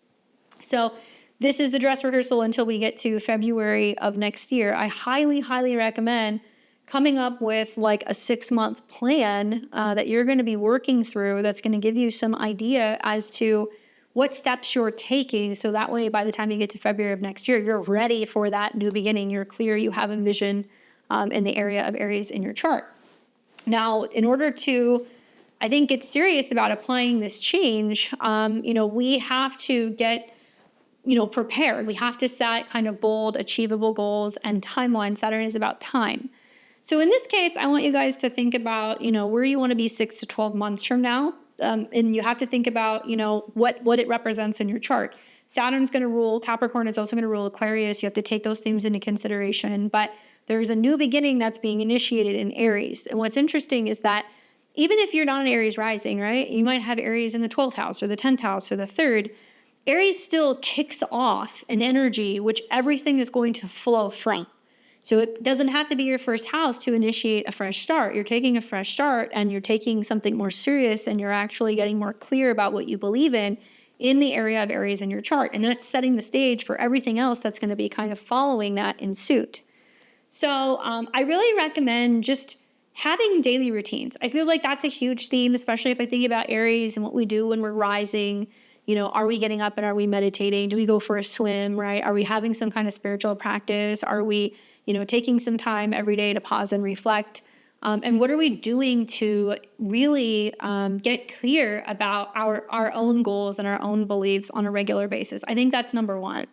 So this is the dress rehearsal until we get to February of next year. I highly, highly recommend coming up with like a 6-month plan that you're going to be working through, that's going to give you some idea as to what steps you're taking. So that way, by the time you get to February of next year, you're ready for that new beginning. You're clear, you have a vision in the area of Aries in your chart. Now, in order to, I think, get serious about applying this change, we have to get prepared. We have to set kind of bold, achievable goals and timelines. Saturn is about time. So in this case, I want you guys to think about, where you want to be 6 to 12 months from now. And you have to think about, what it represents in your chart. Saturn's going to rule, Capricorn is also going to rule Aquarius. You have to take those things into consideration. But There's a new beginning that's being initiated in Aries. And what's interesting is that even if you're not an Aries rising, right, you might have Aries in the 12th house or the 10th house or the 3rd, Aries still kicks off an energy which everything is going to flow from. So it doesn't have to be your first house to initiate a fresh start. You're taking a fresh start and you're taking something more serious and you're actually getting more clear about what you believe in the area of Aries in your chart. And that's setting the stage for everything else that's going to be kind of following that in suit. So I really recommend just having daily routines. I feel like that's a huge theme, especially if I think about Aries and what we do when we're rising. You know, are we getting up and are we meditating? Do we go for a swim, right? Are we having some kind of spiritual practice? Are we, taking some time every day to pause and reflect? And what are we doing to really get clear about our own goals and our own beliefs on a regular basis? I think that's number one.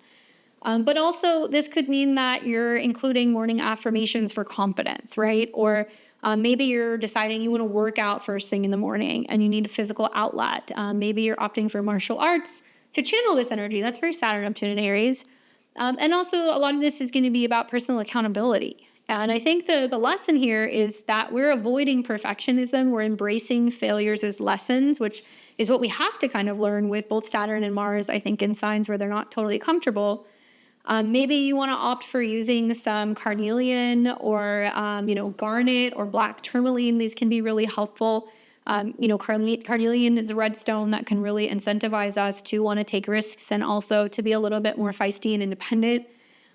But also, this could mean that you're including morning affirmations for confidence, right? Or maybe you're deciding you want to work out first thing in the morning and you need a physical outlet. Maybe you're opting for martial arts to channel this energy. That's very Saturn up to an Aries. And also, a lot of this is going to be about personal accountability. And I think the lesson here is that we're avoiding perfectionism. We're embracing failures as lessons, which is what we have to kind of learn with both Saturn and Mars, I think, in signs where they're not totally comfortable. Maybe you want to opt for using some carnelian or, garnet or black tourmaline. These can be really helpful. Carnelian is a red stone that can really incentivize us to want to take risks and also to be a little bit more feisty and independent.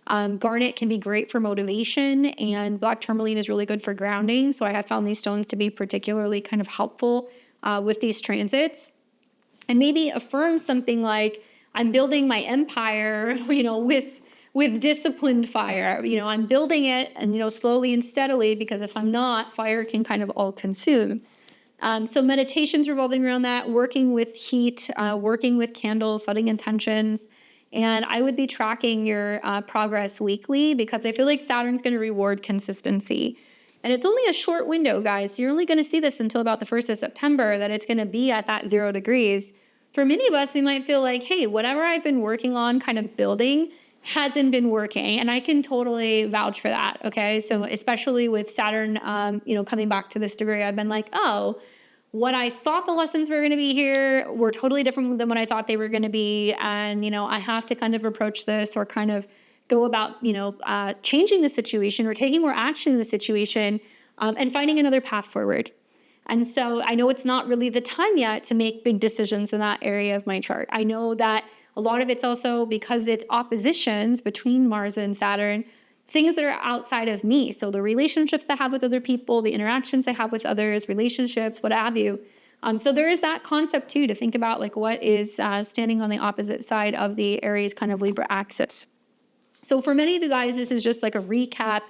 Garnet can be great for motivation, and black tourmaline is really good for grounding. So I have found these stones to be particularly kind of helpful with these transits. And maybe affirm something like, I'm building my empire, with disciplined fire. I'm building it and, slowly and steadily, because if I'm not, fire can kind of all consume. So meditations revolving around that, working with heat, working with candles, setting intentions. And I would be tracking your progress weekly, because I feel like Saturn's going to reward consistency. And it's only a short window, guys. So you're only going to see this until about the 1st of September, that it's going to be at that 0 degrees. For many of us, we might feel like, hey, whatever I've been working on, kind of building, hasn't been working. And I can totally vouch for that, okay? So especially with Saturn, coming back to this degree, I've been like, oh, what I thought the lessons were going to be here were totally different than what I thought they were going to be. And, I have to kind of approach this or kind of go about, changing the situation or taking more action in the situation and finding another path forward. And so I know it's not really the time yet to make big decisions in that area of my chart. I know that a lot of it's also because it's oppositions between Mars and Saturn, things that are outside of me. So the relationships I have with other people, the interactions I have with others, relationships, what have you. So there is that concept too, to think about like what is standing on the opposite side of the Aries kind of Libra axis. So for many of you guys, this is just like a recap,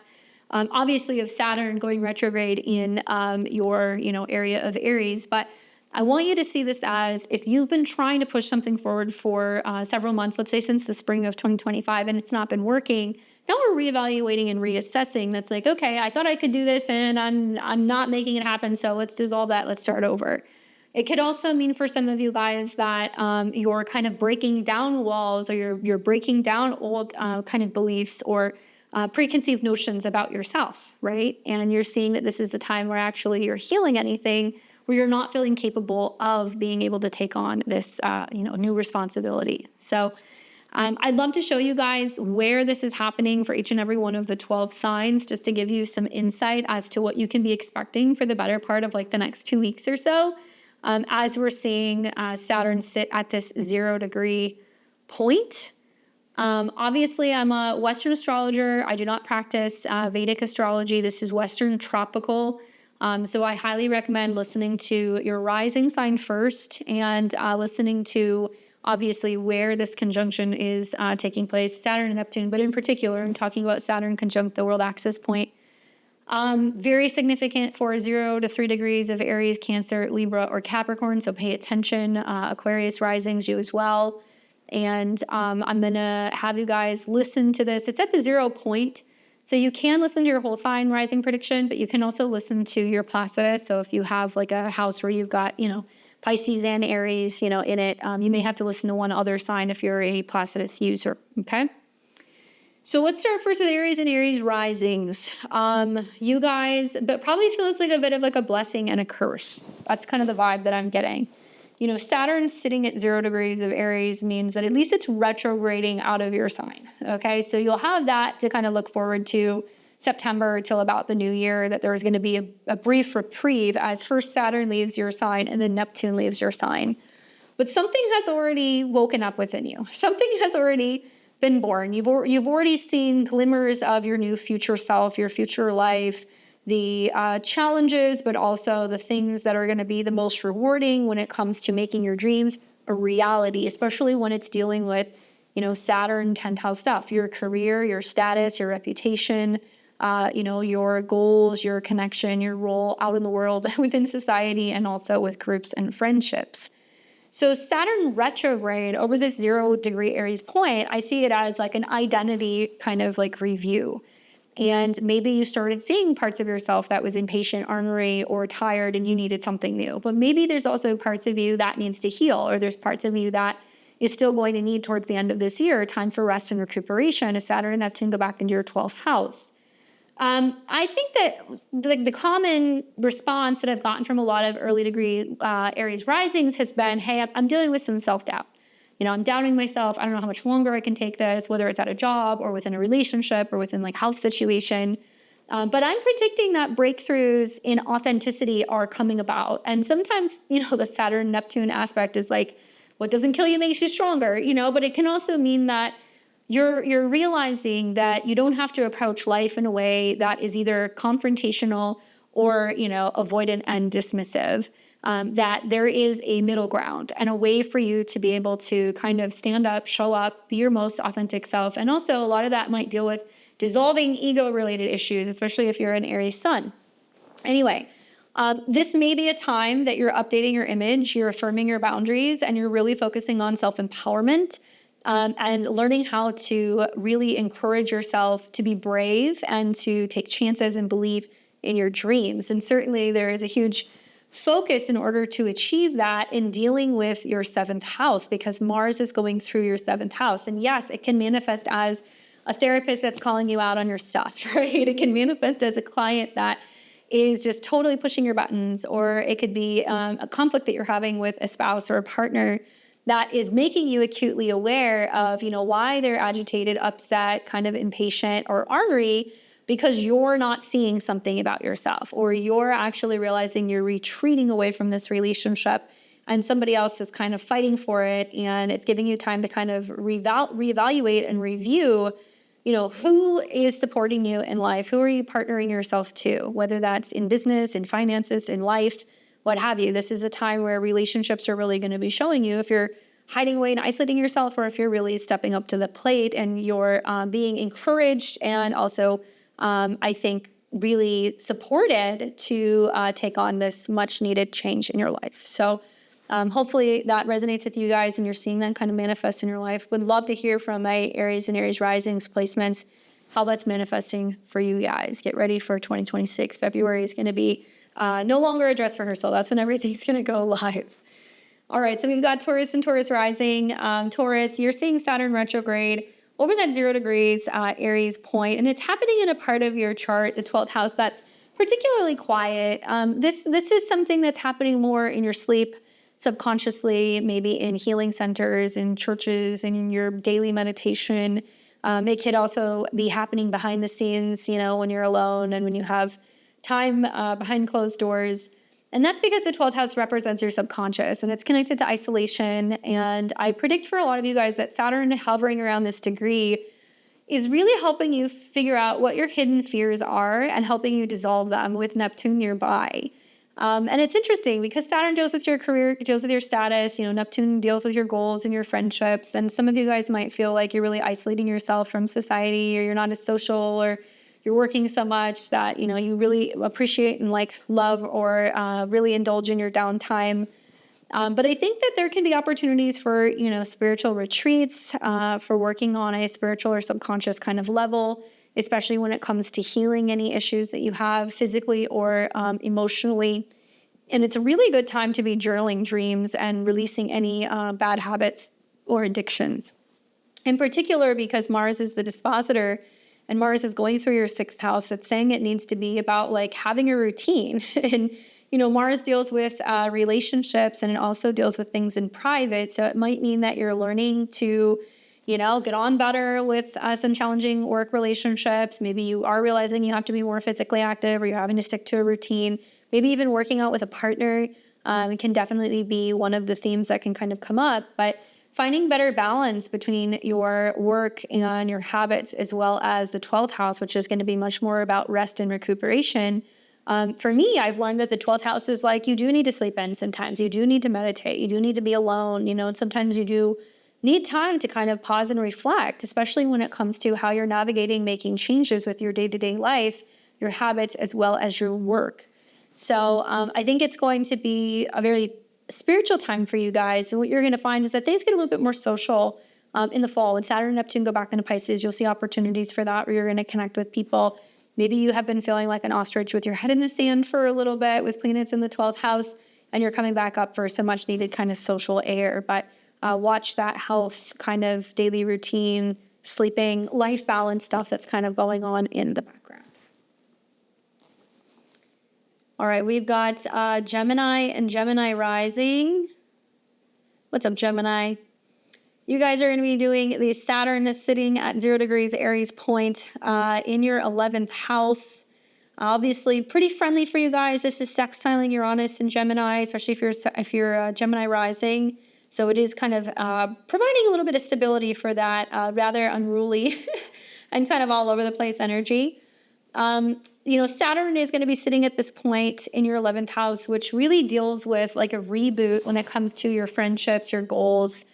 obviously, of Saturn going retrograde in your area of Aries. But I want you to see this as, if you've been trying to push something forward for several months, let's say since the spring of 2025, and it's not been working, now we're reevaluating and reassessing. That's like, okay, I thought I could do this and I'm not making it happen, so let's dissolve that, let's start over. It could also mean for some of you guys that you're kind of breaking down walls, or you're breaking down old kind of beliefs or preconceived notions about yourself, right? And you're seeing that this is the time where actually you're healing anything where you're not feeling capable of being able to take on this, new responsibility. So I'd love to show you guys where this is happening for each and every one of the 12 signs, just to give you some insight as to what you can be expecting for the better part of like the next 2 weeks or so. As we're seeing Saturn sit at this 0 degree point. Obviously, I'm a Western astrologer. I do not practice Vedic astrology. This is Western tropical. So I highly recommend listening to your rising sign first, and listening to obviously where this conjunction is taking place, Saturn and Neptune, but in particular, I'm talking about Saturn conjunct the world axis point. Very significant for 0 to 3 degrees of Aries, Cancer, Libra, or Capricorn. So pay attention. Aquarius risings, you as well. And I'm going to have you guys listen to this. It's at the 0 point. So you can listen to your whole sign rising prediction, but you can also listen to your Placidus. So if you have like a house where you've got, Pisces and Aries, in it, you may have to listen to one other sign if you're a Placidus user. Okay. So let's start first with Aries and Aries risings. You guys, but probably feels like a bit of like a blessing and a curse. That's kind of the vibe that I'm getting. Saturn sitting at 0 degrees of Aries means that at least it's retrograding out of your sign. Okay, so you'll have that to kind of look forward to September till about the new year, that there's going to be a brief reprieve as first Saturn leaves your sign and then Neptune leaves your sign. But something has already woken up within you. Something has already been born. You've already seen glimmers of your new future self, your future life, the challenges, but also the things that are going to be the most rewarding when it comes to making your dreams a reality, especially when it's dealing with, Saturn 10th house stuff, your career, your status, your reputation, your goals, your connection, your role out in the world within society, and also with groups and friendships. So Saturn retrograde over this 0 degree Aries point, I see it as like an identity kind of like review. And maybe you started seeing parts of yourself that was impatient, ornery, or tired, and you needed something new. But maybe there's also parts of you that needs to heal, or there's parts of you that is still going to need towards the end of this year, time for rest and recuperation, as Saturn and Neptune go back into your 12th house. I think that the common response that I've gotten from a lot of early degree Aries risings has been, hey, I'm dealing with some self-doubt. I'm doubting myself. I don't know how much longer I can take this, whether it's at a job or within a relationship or within like health situation. But I'm predicting that breakthroughs in authenticity are coming about. And sometimes, the Saturn-Neptune aspect is like, what doesn't kill you makes you stronger, but it can also mean that you're realizing that you don't have to approach life in a way that is either confrontational or, avoidant and dismissive. That there is a middle ground and a way for you to be able to kind of stand up, show up, be your most authentic self. And also a lot of that might deal with dissolving ego-related issues, especially if you're an Aries sun. Anyway, this may be a time that you're updating your image, you're affirming your boundaries, and you're really focusing on self-empowerment. And learning how to really encourage yourself to be brave and to take chances and believe in your dreams. And certainly there is a huge focus in order to achieve that in dealing with your 7th house, because Mars is going through your 7th house. And yes, it can manifest as a therapist that's calling you out on your stuff, right? It can manifest as a client that is just totally pushing your buttons, or it could be a conflict that you're having with a spouse or a partner that is making you acutely aware of, why they're agitated, upset, kind of impatient or ornery, because you're not seeing something about yourself, or you're actually realizing you're retreating away from this relationship and somebody else is kind of fighting for it. And it's giving you time to kind of reevaluate and review, who is supporting you in life? Who are you partnering yourself to? Whether that's in business, in finances, in life, what have you. This is a time where relationships are really going to be showing you if you're hiding away and isolating yourself, or if you're really stepping up to the plate and you're being encouraged and also, I think, really supported to take on this much needed change in your life. So hopefully that resonates with you guys and you're seeing that kind of manifest in your life. Would love to hear from my Aries and Aries risings placements, how that's manifesting for you guys. Get ready for 2026. February is going to be no longer a dress rehearsal. That's when everything's going to go live. All right, so we've got Taurus and Taurus rising. Taurus, you're seeing Saturn retrograde over that 0 degrees Aries point, and it's happening in a part of your chart, the 12th house, that's particularly quiet. This is something that's happening more in your sleep, subconsciously, maybe in healing centers, in churches, in your daily meditation. It could also be happening behind the scenes, when you're alone and when you have time behind closed doors. And that's because the 12th house represents your subconscious and it's connected to isolation. And I predict for a lot of you guys that Saturn hovering around this degree is really helping you figure out what your hidden fears are and helping you dissolve them with Neptune nearby. And it's interesting because Saturn deals with your career, deals with your status, Neptune deals with your goals and your friendships. And some of you guys might feel like you're really isolating yourself from society, or you're not as social, or you're working so much that, you really appreciate and love or really indulge in your downtime. But I think that there can be opportunities for, spiritual retreats, for working on a spiritual or subconscious kind of level, especially when it comes to healing any issues that you have physically or emotionally. And it's a really good time to be journaling dreams and releasing any bad habits or addictions. In particular, because Mars is the dispositor and Mars is going through your sixth house, it's saying it needs to be about like having a routine. And, Mars deals with relationships, and it also deals with things in private. So it might mean that you're learning to, get on better with some challenging work relationships. Maybe you are realizing you have to be more physically active, or you're having to stick to a routine. Maybe even working out with a partner can definitely be one of the themes that can kind of come up. But finding better balance between your work and your habits, as well as the 12th house, which is going to be much more about rest and recuperation. For me, I've learned that the 12th house is like, you do need to sleep in sometimes. You do need to meditate. You do need to be alone, and sometimes you do need time to kind of pause and reflect, especially when it comes to how you're navigating making changes with your day-to-day life, your habits, as well as your work. So I think it's going to be a very spiritual time for you guys. And what you're going to find is that things get a little bit more social in the fall. When Saturn and Neptune go back into Pisces, you'll see opportunities for that, where you're going to connect with people. Maybe you have been feeling like an ostrich with your head in the sand for a little bit with planets in the 12th house, and you're coming back up for some much needed kind of social air. But watch that health kind of daily routine, sleeping, life balance stuff that's kind of going on in the background. All right, we've got Gemini and Gemini rising. What's up, Gemini? You guys are going to be doing the Saturn is sitting at 0 degrees Aries point in your 11th house. Obviously, pretty friendly for you guys. This is sextiling Uranus and Gemini, especially if you're Gemini rising. So it is kind of providing a little bit of stability for that rather unruly and kind of all over the place energy. Saturn is going to be sitting at this point in your 11th house, which really deals with like a reboot when it comes to your friendships, your goals,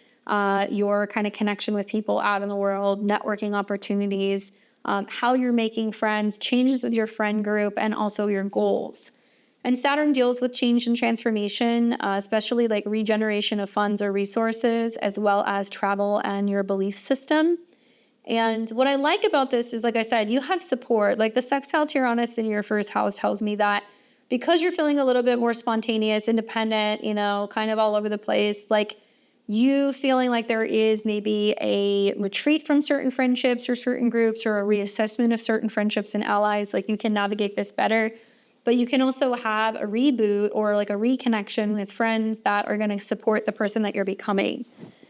your kind of connection with people out in the world, networking opportunities, how you're making friends, changes with your friend group, and also your goals. And Saturn deals with change and transformation, especially like regeneration of funds or resources, as well as travel and your belief system. And what I like about this is, like I said, you have support. Like the sextile to Uranus in your first house tells me that because you're feeling a little bit more spontaneous, independent, kind of all over the place, like you feeling like there is maybe a retreat from certain friendships or certain groups, or a reassessment of certain friendships and allies, like you can navigate this better. But you can also have a reboot or like a reconnection with friends that are going to support the person that you're becoming.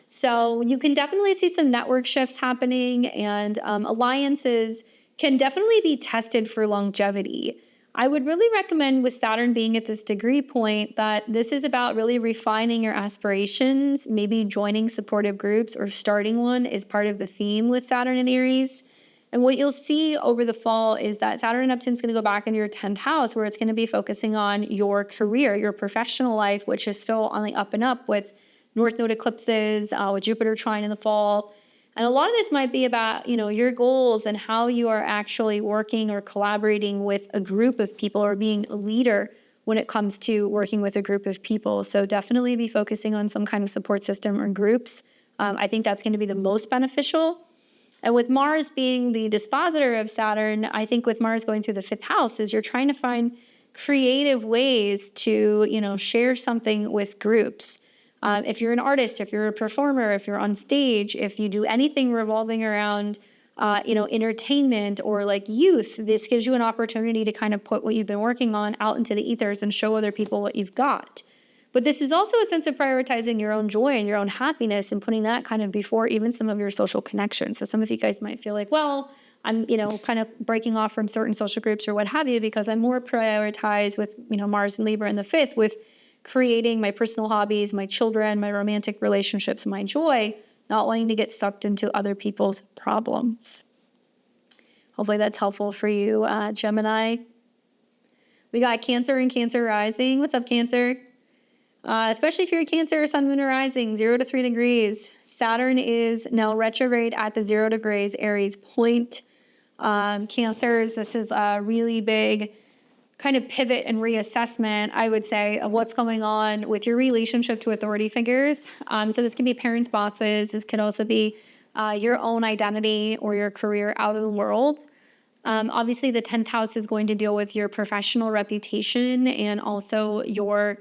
So you can definitely see some network shifts happening, and alliances can definitely be tested for longevity. I would really recommend, with Saturn being at this degree point, that this is about really refining your aspirations. Maybe joining supportive groups or starting one is part of the theme with Saturn and Aries. And what you'll see over the fall is that Saturn and Neptune is going to go back into your 10th house, where it's going to be focusing on your career, your professional life, which is still on the up and up with North Node eclipses, with Jupiter trine in the fall. And a lot of this might be about, your goals and how you are actually working or collaborating with a group of people, or being a leader when it comes to working with a group of people. So definitely be focusing on some kind of support system or groups. I think that's going to be the most beneficial. And with Mars being the dispositor of Saturn, I think with Mars going through the 5th house, is you're trying to find creative ways to, share something with groups. If you're an artist, if you're a performer, if you're on stage, if you do anything revolving around, entertainment or like youth, this gives you an opportunity to kind of put what you've been working on out into the ethers and show other people what you've got. But this is also a sense of prioritizing your own joy and your own happiness, and putting that kind of before even some of your social connections. So some of you guys might feel like, well, I'm, kind of breaking off from certain social groups or what have you, because I'm more prioritized with, Mars and Libra in the 5th with creating my personal hobbies, my children, my romantic relationships, my joy, not wanting to get sucked into other people's problems. Hopefully that's helpful for you, Gemini. We got Cancer and Cancer rising. What's up, Cancer? Especially if you're a Cancer, Sun, Moon, or rising, 0 to 3 degrees. Saturn is now retrograde at the 0 degrees Aries point. Cancers, this is a really big kind of pivot and reassessment, I would say, of what's going on with your relationship to authority figures. So this can be parents, bosses. This could also be your own identity or your career out in the world. Obviously, the 10th house is going to deal with your professional reputation and also your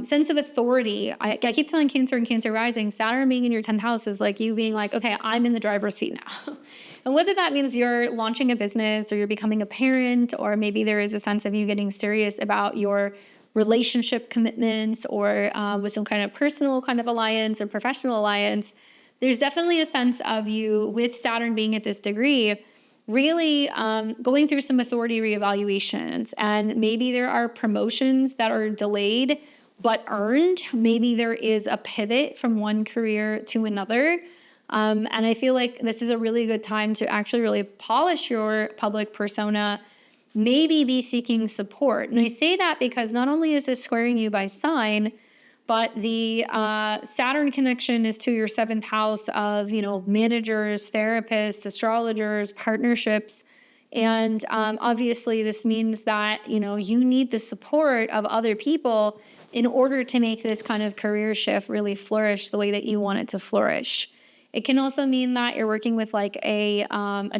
sense of authority. I keep telling Cancer and Cancer rising, Saturn being in your 10th house is like you being like, okay, I'm in the driver's seat now. And whether that means you're launching a business or you're becoming a parent, or maybe there is a sense of you getting serious about your relationship commitments, or with some kind of personal kind of alliance or professional alliance, there's definitely a sense of you with Saturn being at this degree, really going through some authority reevaluations. And maybe there are promotions that are delayed but earned. Maybe there is a pivot from one career to another. And I feel like this is a really good time to actually really polish your public persona, maybe be seeking support. And I say that because not only is this squaring you by sign, but the Saturn connection is to your 7th house of, managers, therapists, astrologers, partnerships. And obviously this means that, you need the support of other people in order to make this kind of career shift really flourish the way that you want it to flourish. It can also mean that you're working with like a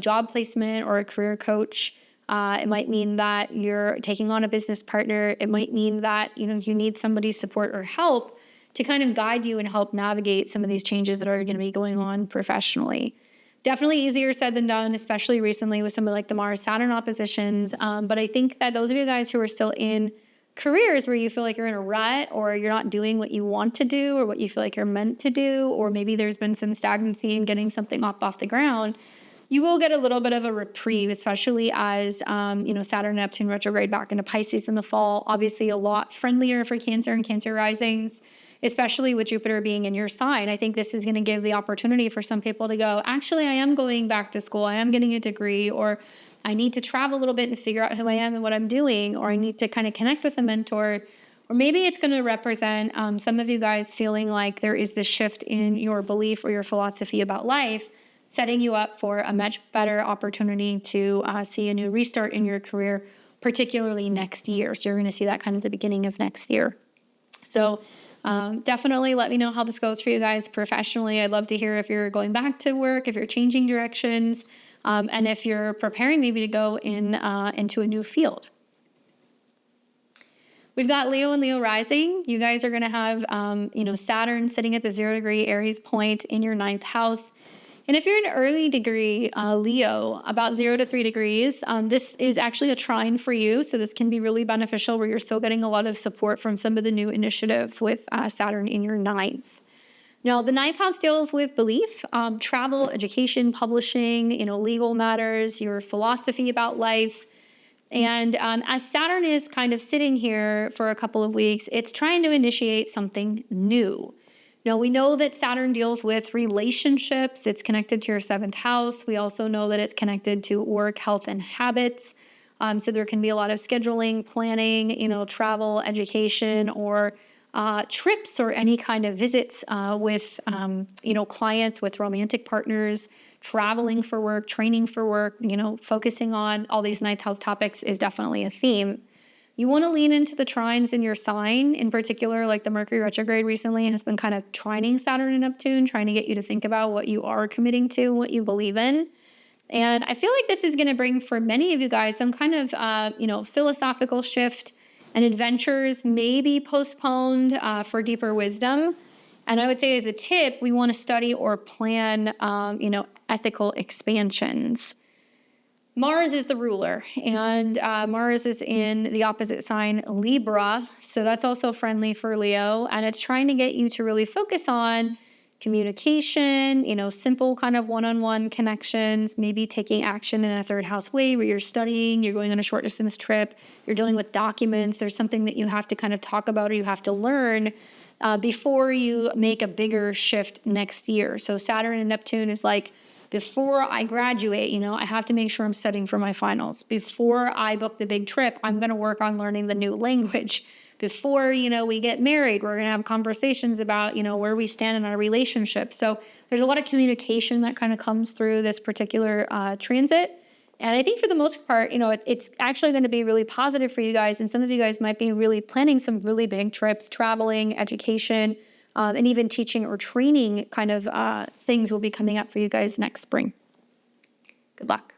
job placement or a career coach. It might mean that you're taking on a business partner. It might mean that, you need somebody's support or help to kind of guide you and help navigate some of these changes that are going to be going on professionally. Definitely easier said than done, especially recently with some of like the Mars-Saturn oppositions. But I think that those of you guys who are still in careers where you feel like you're in a rut, or you're not doing what you want to do or what you feel like you're meant to do, or maybe there's been some stagnancy in getting something up off the ground, you will get a little bit of a reprieve, especially as, Saturn, Neptune retrograde back into Pisces in the fall. Obviously a lot friendlier for Cancer and Cancer risings, especially with Jupiter being in your sign. I think this is going to give the opportunity for some people to go, actually, I am going back to school. I am getting a degree, or I need to travel a little bit and figure out who I am and what I'm doing, or I need to kind of connect with a mentor. Or maybe it's going to represent some of you guys feeling like there is this shift in your belief or your philosophy about life, setting you up for a much better opportunity to see a new restart in your career, particularly next year. So you're going to see that kind of the beginning of next year. So definitely let me know how this goes for you guys professionally. I'd love to hear if you're going back to work, if you're changing directions, and if you're preparing maybe to go into a new field. We've got Leo and Leo rising. You guys are going to have, Saturn sitting at the 0-degree Aries point in your 9th house. And if you're an early degree Leo, about 0 to 3 degrees, this is actually a trine for you. So this can be really beneficial where you're still getting a lot of support from some of the new initiatives with Saturn in your 9th. Now, the 9th house deals with belief, travel, education, publishing, legal matters, your philosophy about life. And as Saturn is kind of sitting here for a couple of weeks, it's trying to initiate something new. Now, we know that Saturn deals with relationships. It's connected to your 7th house. We also know that it's connected to work, health, and habits. So there can be a lot of scheduling, planning, travel, education, or trips or any kind of visits with, clients, with romantic partners, traveling for work, training for work, focusing on all these 9th house topics is definitely a theme. You want to lean into the trines in your sign. In particular, like the Mercury retrograde recently has been kind of trining Saturn and Neptune, trying to get you to think about what you are committing to, what you believe in. And I feel like this is going to bring for many of you guys some kind of, philosophical shift, and adventures may be postponed for deeper wisdom. And I would say as a tip, we want to study or plan, ethical expansions. Mars is the ruler, and Mars is in the opposite sign, Libra. So that's also friendly for Leo. And it's trying to get you to really focus on communication, simple kind of one-on-one connections, maybe taking action in a 3rd house way where you're studying, you're going on a short distance trip, you're dealing with documents. There's something that you have to kind of talk about or you have to learn before you make a bigger shift next year. So Saturn and Neptune is like, before I graduate, I have to make sure I'm studying for my finals. Before I book the big trip, I'm going to work on learning the new language. Before, we get married, we're going to have conversations about, where we stand in our relationship. So there's a lot of communication that kind of comes through this particular transit. And I think for the most part, it's actually going to be really positive for you guys. And some of you guys might be really planning some really big trips, traveling, education, and even teaching or training kind of things will be coming up for you guys next spring. Good luck.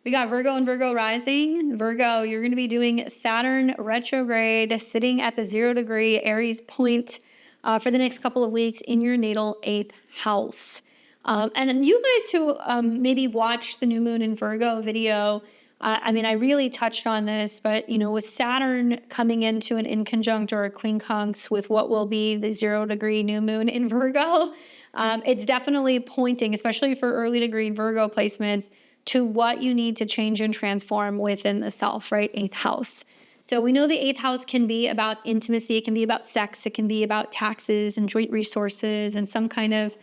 We got Virgo and Virgo rising. Virgo, you're going to be doing Saturn retrograde sitting at the 0-degree Aries point for the next couple of weeks in your natal 8th house. And you guys who maybe watched the new moon in Virgo video, I mean, I really touched on this, but, with Saturn coming into an inconjunct or a quincunx with what will be the 0-degree new moon in Virgo, it's definitely pointing, especially for early degree Virgo placements, to what you need to change and transform within the self, right? 8th house. So we know the 8th house can be about intimacy. It can be about sex. It can be about taxes and joint resources and some kind of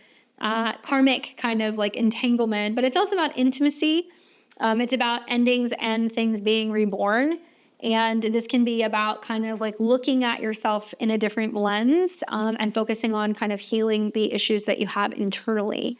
karmic kind of like entanglement. But it's also about intimacy. It's about endings and things being reborn. And this can be about kind of like looking at yourself in a different lens and focusing on kind of healing the issues that you have internally.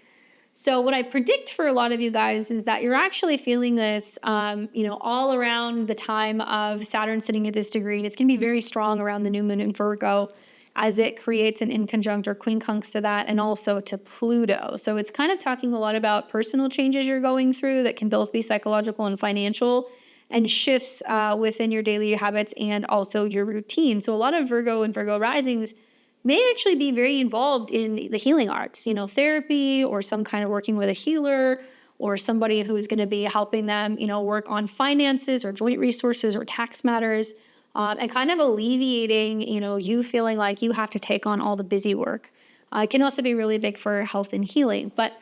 So what I predict for a lot of you guys is that you're actually feeling this, all around the time of Saturn sitting at this degree. And it's going to be very strong around the new moon in Virgo as it creates an inconjunct or quincunx to that and also to Pluto. So it's kind of talking a lot about personal changes you're going through that can both be psychological and financial, and shifts within your daily habits and also your routine. So a lot of Virgo and Virgo risings may actually be very involved in the healing arts, therapy or some kind of working with a healer or somebody who's going to be helping them, work on finances or joint resources or tax matters, and kind of alleviating, you feeling like you have to take on all the busy work. It can also be really big for health and healing. But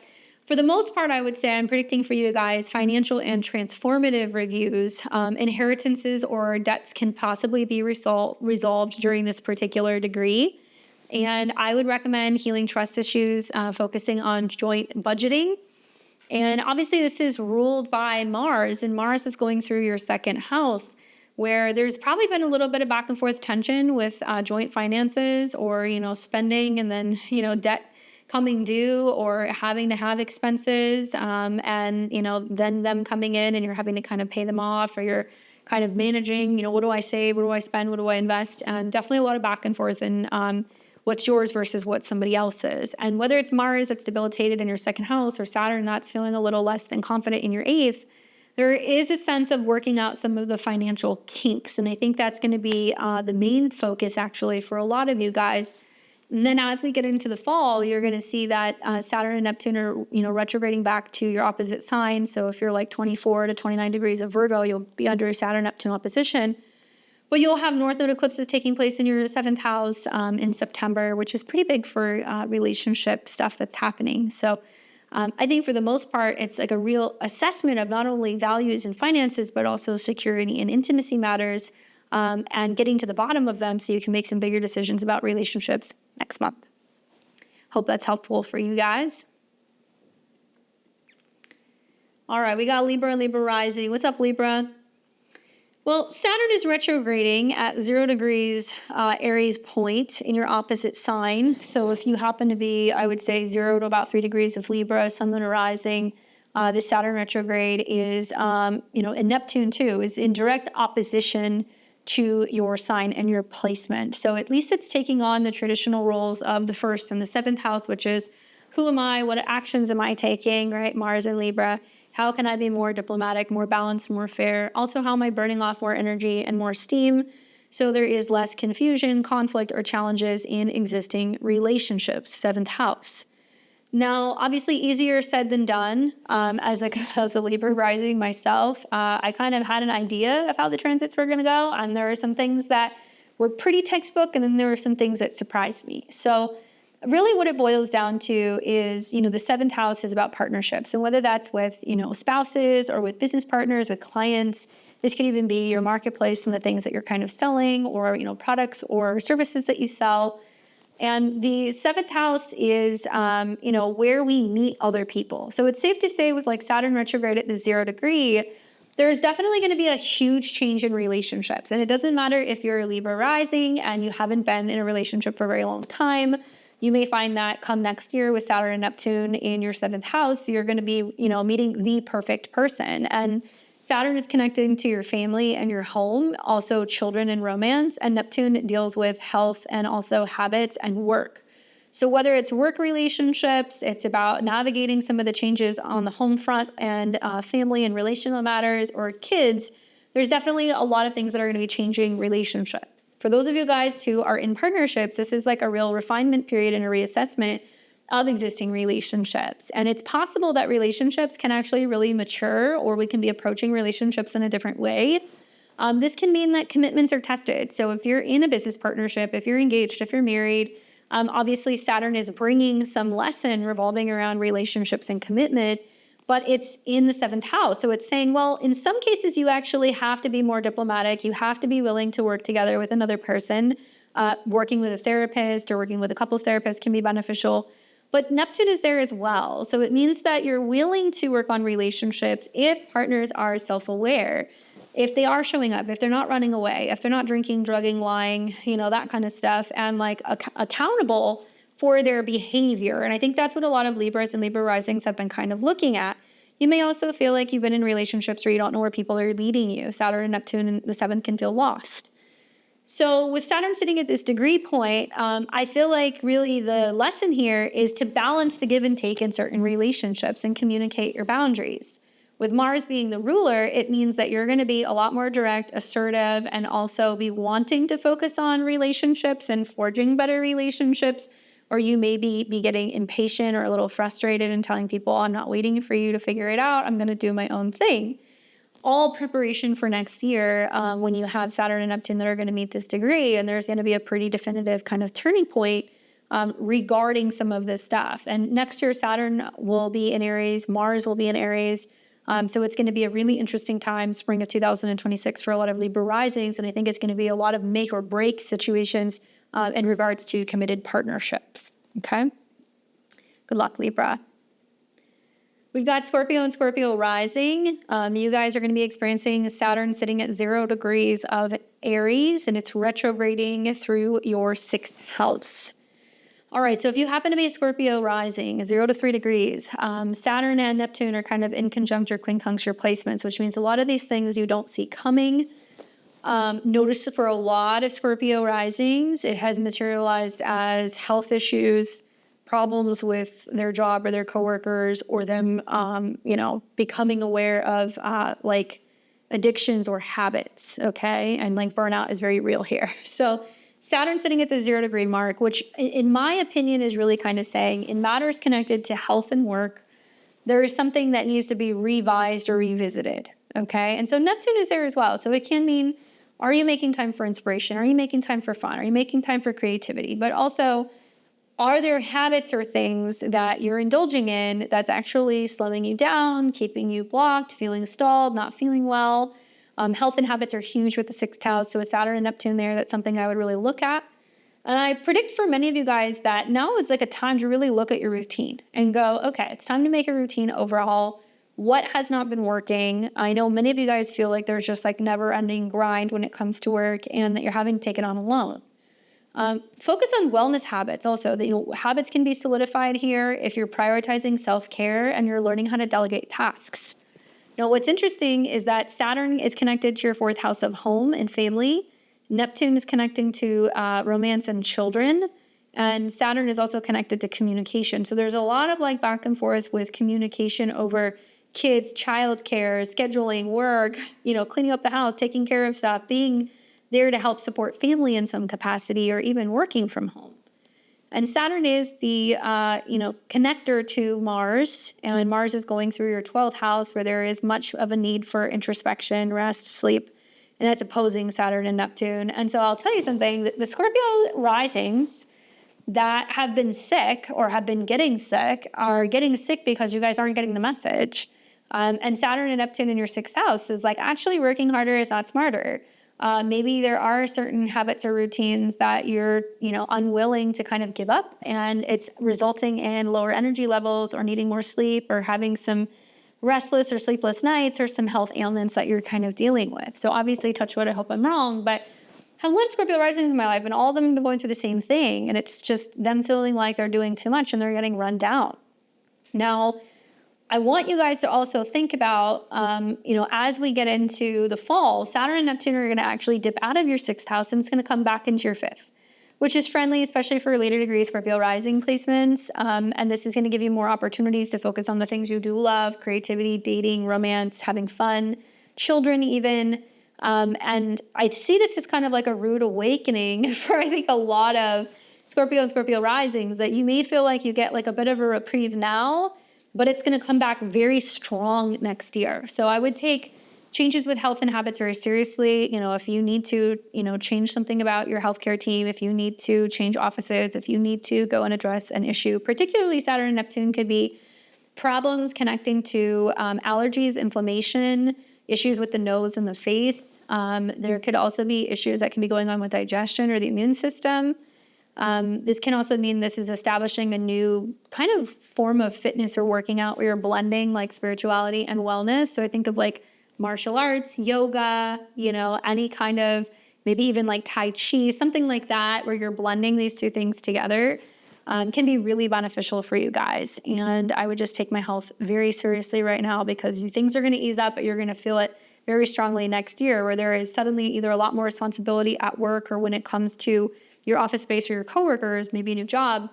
for the most part, I would say I'm predicting for you guys financial and transformative reviews. Inheritances or debts can possibly be resolved during this particular degree. And I would recommend healing trust issues, focusing on joint budgeting. And obviously this is ruled by Mars, and Mars is going through your 2nd house, where there's probably been a little bit of back and forth tension with joint finances or, spending and then, debt coming due or having to have expenses and, then them coming in and you're having to kind of pay them off, or you're kind of managing, what do I save? What do I spend? What do I invest? And definitely a lot of back and forth and what's yours versus what somebody else's. And whether it's Mars that's debilitated in your 2nd house or Saturn that's feeling a little less than confident in your 8th, there is a sense of working out some of the financial kinks. And I think that's going to be the main focus actually for a lot of you guys. And then as we get into the fall, you're going to see that Saturn and Neptune are, retrograding back to your opposite sign. So if you're like 24 to 29 degrees of Virgo, you'll be under Saturn-Neptune opposition. But you'll have North Node eclipses taking place in your 7th house in September, which is pretty big for relationship stuff that's happening. So I think for the most part, it's like a real assessment of not only values and finances, but also security and intimacy matters, and getting to the bottom of them so you can make some bigger decisions about relationships next month. Hope that's helpful for you guys. All right, we got Libra and Libra rising. What's up, Libra? Well, Saturn is retrograding at 0 degrees Aries point in your opposite sign. So if you happen to be, I would say 0 to about 3 degrees of Libra, Sun, Moon, or rising, this Saturn retrograde is, and Neptune too, is in direct opposition to your sign and your placement. So at least it's taking on the traditional roles of the 1st and the 7th house, which is who am I? What actions am I taking, right? Mars and Libra. How can I be more diplomatic, more balanced, more fair? Also, how am I burning off more energy and more steam so there is less confusion, conflict, or challenges in existing relationships? 7th house. Now, obviously easier said than done. As a Libra rising myself, I kind of had an idea of how the transits were going to go, and there are some things that were pretty textbook, and then there were some things that surprised me. So really what it boils down to is, the 7th house is about partnerships. And whether that's with, spouses or with business partners, with clients, this could even be your marketplace and the things that you're kind of selling or, products or services that you sell. And the 7th house is, where we meet other people. So it's safe to say with like Saturn retrograde at the 0 degree, there's definitely going to be a huge change in relationships. And it doesn't matter if you're a Libra rising and you haven't been in a relationship for a very long time. You may find that come next year with Saturn and Neptune in your 7th house, you're going to be, meeting the perfect person. And Saturn is connecting to your family and your home, also children and romance. And Neptune deals with health and also habits and work. So whether it's work relationships, it's about navigating some of the changes on the home front and family and relational matters, or kids, there's definitely a lot of things that are going to be changing relationships. For those of you guys who are in partnerships, this is like a real refinement period and a reassessment of existing relationships. And it's possible that relationships can actually really mature, or we can be approaching relationships in a different way. This can mean that commitments are tested. So if you're in a business partnership, if you're engaged, if you're married, obviously Saturn is bringing some lesson revolving around relationships and commitment, but it's in the 7th house. So it's saying, well, in some cases, you actually have to be more diplomatic. You have to be willing to work together with another person. Working with a therapist or working with a couples therapist can be beneficial. But Neptune is there as well. So it means that you're willing to work on relationships if partners are self-aware, if they are showing up, if they're not running away, if they're not drinking, drugging, lying, that kind of stuff, and like accountable for their behavior. And I think that's what a lot of Libras and Libra risings have been kind of looking at. You may also feel like you've been in relationships where you don't know where people are leading you. Saturn and Neptune in the 7th can feel lost. So with Saturn sitting at this degree point, I feel like really the lesson here is to balance the give and take in certain relationships and communicate your boundaries. With Mars being the ruler, it means that you're going to be a lot more direct, assertive, and also be wanting to focus on relationships and forging better relationships. Or you may be getting impatient or a little frustrated and telling people, I'm not waiting for you to figure it out. I'm going to do my own thing. All preparation for next year when you have Saturn and Neptune that are going to meet this degree, and there's going to be a pretty definitive kind of turning point regarding some of this stuff. And next year, Saturn will be in Aries, Mars will be in Aries. So it's going to be a really interesting time, spring of 2026, for a lot of Libra risings. And I think it's going to be a lot of make or break situations in regards to committed partnerships. Okay? Good luck, Libra. We've got Scorpio and Scorpio rising. You guys are going to be experiencing Saturn sitting at 0 degrees of Aries, and it's retrograding through your 6th house. All right, so if you happen to be a Scorpio rising, 0 to 3 degrees, Saturn and Neptune are kind of in conjuncture quincunxure placements, which means a lot of these things you don't see coming. Notice for a lot of Scorpio risings, it has materialized as health issues, problems with their job or their coworkers, or them, becoming aware of like addictions or habits, okay? And like burnout is very real here. So Saturn sitting at the 0 degree mark, which in my opinion is really kind of saying in matters connected to health and work, there is something that needs to be revised or revisited, okay? And so Neptune is there as well. So it can mean, are you making time for inspiration? Are you making time for fun? Are you making time for creativity? But also, are there habits or things that you're indulging in that's actually slowing you down, keeping you blocked, feeling stalled, not feeling well? Health and habits are huge with the 6th house. So with Saturn and Neptune there, that's something I would really look at. And I predict for many of you guys that now is like a time to really look at your routine and go, okay, it's time to make a routine overhaul. What has not been working? I know many of you guys feel like there's just like never ending grind when it comes to work and that you're having to take it on alone. Focus on wellness habits also. Habits can be solidified here if you're prioritizing self-care and you're learning how to delegate tasks. Now, what's interesting is that Saturn is connected to your 4th house of home and family. Neptune is connecting to romance and children. And Saturn is also connected to communication. So there's a lot of like back and forth with communication over kids, childcare, scheduling, work, cleaning up the house, taking care of stuff, being there to help support family in some capacity, or even working from home. And Saturn is the, connector to Mars, and Mars is going through your 12th house where there is much of a need for introspection, rest, sleep, and that's opposing Saturn and Neptune. And so I'll tell you something, the Scorpio risings that have been sick or have been getting sick are getting sick because you guys aren't getting the message. And Saturn and Neptune in your 6th house is like actually working harder is not smarter. Maybe there are certain habits or routines that you're, unwilling to kind of give up, and it's resulting in lower energy levels or needing more sleep or having some restless or sleepless nights or some health ailments that you're kind of dealing with. So obviously, touch wood, I hope I'm wrong, but I have a lot of Scorpio risings in my life, and all of them have been going through the same thing, and it's just them feeling like they're doing too much and they're getting run down. Now, I want you guys to also think about, as we get into the fall, Saturn and Neptune are going to actually dip out of your 6th house and it's going to come back into your 5th. which is friendly, especially for later degree Scorpio rising placements. And this is going to give you more opportunities to focus on the things you do love: creativity, dating, romance, having fun, children even. And I see this as kind of like a rude awakening for, I think, a lot of Scorpio and Scorpio risings, that you may feel like you get like a bit of a reprieve now, but it's going to come back very strong next year. So I would take changes with health and habits very seriously. If you need to, change something about your healthcare team, if you need to change offices, if you need to go and address an issue, particularly Saturn and Neptune could be problems connecting to allergies, inflammation, issues with the nose and the face. There could also be issues that can be going on with digestion or the immune system. This can also mean this is establishing a new kind of form of fitness or working out where you're blending like spirituality and wellness. So I think of like martial arts, yoga, any kind of, maybe even like Tai Chi, something like that, where you're blending these two things together, can be really beneficial for you guys. And I would just take my health very seriously right now, because things are going to ease up, but you're going to feel it very strongly next year, where there is suddenly either a lot more responsibility at work or when it comes to your office space or your coworkers, maybe a new job.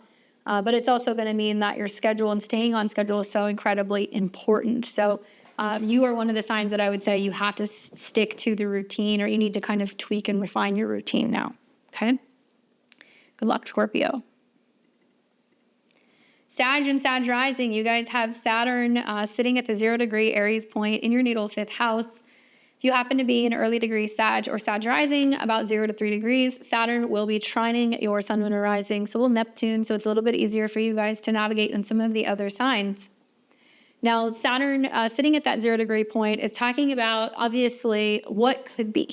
But it's also going to mean that your schedule and staying on schedule is so incredibly important. So you are one of the signs that I would say you have to stick to the routine, or you need to kind of tweak and refine your routine now. Okay? Good luck, Scorpio. Sag and Sag rising, you guys have Saturn sitting at the 0 degree Aries point in your natal 5th house. If you happen to be an early degree Sag or Sag rising, about 0 to 3 degrees, Saturn will be trining your Sun, Moon, or rising. So will Neptune, so it's a little bit easier for you guys to navigate than some of the other signs. Now, Saturn sitting at that 0 degree point is talking about, obviously, what could be.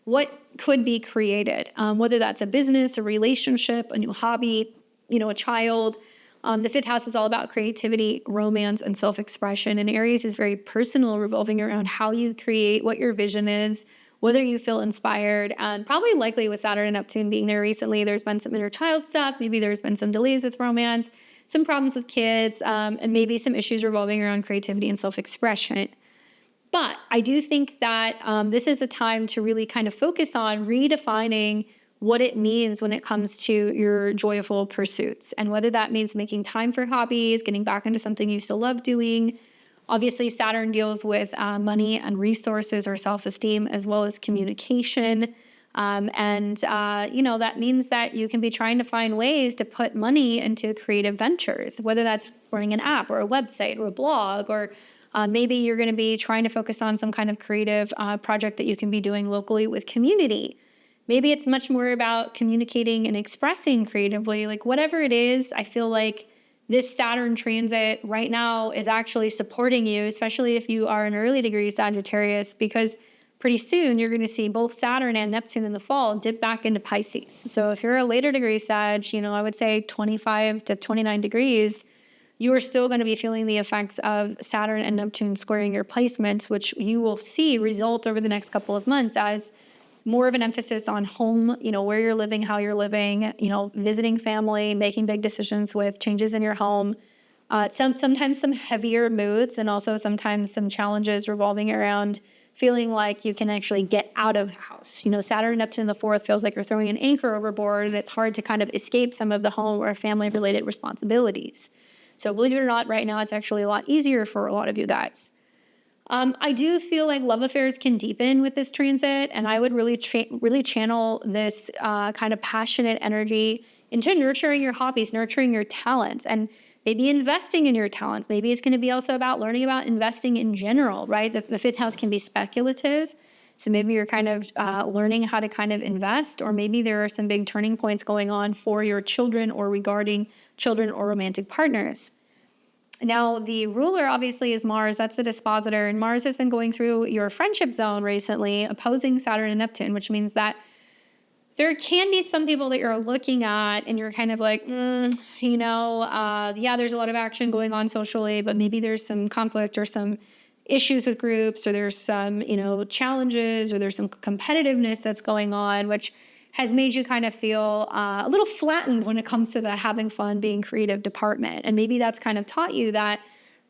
What could be created, whether that's a business, a relationship, a new hobby, a child. The 5th house is all about creativity, romance, and self-expression. And Aries is very personal, revolving around how you create, what your vision is, whether you feel inspired. And probably likely with Saturn and Neptune being there recently, there's been some inner child stuff. Maybe there's been some delays with romance, some problems with kids, and maybe some issues revolving around creativity and self-expression. But I do think that this is a time to really kind of focus on redefining what it means when it comes to your joyful pursuits, and whether that means making time for hobbies, getting back into something you still love doing. Obviously, Saturn deals with money and resources or self-esteem, as well as communication. That means that you can be trying to find ways to put money into creative ventures, whether that's running an app or a website or a blog, or maybe you're going to be trying to focus on some kind of creative project that you can be doing locally with community. Maybe it's much more about communicating and expressing creatively. Like whatever it is, I feel like this Saturn transit right now is actually supporting you, especially if you are an early degree Sagittarius, because pretty soon you're going to see both Saturn and Neptune in the fall dip back into Pisces. So if you're a later degree Sag, I would say 25 to 29 degrees, you are still going to be feeling the effects of Saturn and Neptune squaring your placements, which you will see result over the next couple of months as more of an emphasis on home, where you're living, how you're living, visiting family, making big decisions with changes in your home. Sometimes some heavier moods, and also sometimes some challenges revolving around feeling like you can actually get out of the house. Saturn, Neptune in the 4th feels like you're throwing an anchor overboard, and it's hard to kind of escape some of the home or family-related responsibilities. So believe it or not, right now it's actually a lot easier for a lot of you guys. I do feel like love affairs can deepen with this transit, and I would really channel this kind of passionate energy into nurturing your hobbies, nurturing your talents, and maybe investing in your talents. Maybe it's going to be also about learning about investing in general, right? The 5th house can be speculative, so maybe you're kind of learning how to kind of invest, or maybe there are some big turning points going on for your children or regarding children or romantic partners. Now, the ruler obviously is Mars. That's the dispositor. And Mars has been going through your friendship zone recently, opposing Saturn and Neptune, which means that there can be some people that you're looking at and you're kind of like, there's a lot of action going on socially, but maybe there's some conflict or some issues with groups, or there's some, challenges, or there's some competitiveness that's going on, which has made you kind of feel a little flattened when it comes to the having fun, being creative department. And maybe that's kind of taught you that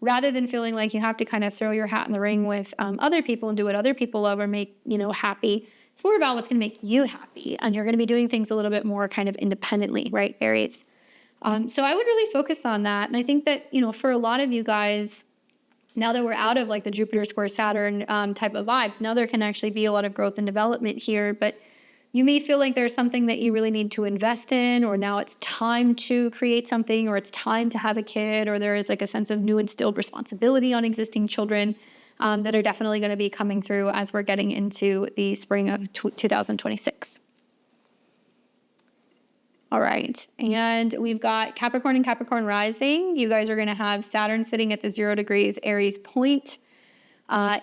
rather than feeling like you have to kind of throw your hat in the ring with other people and do what other people love or make, happy, It's more about what's going to make you happy. And you're going to be doing things a little bit more kind of independently, right, Aries? So I would really focus on that. And I think that, for a lot of you guys, now that we're out of like the Jupiter square Saturn type of vibes, now there can actually be a lot of growth and development here. But you may feel like there's something that you really need to invest in, or now it's time to create something, or it's time to have a kid, or there is like a sense of new instilled responsibility on existing children that are definitely going to be coming through as we're getting into the spring of 2026. All right. And we've got Capricorn and Capricorn rising. You guys are going to have Saturn sitting at the 0 degrees Aries point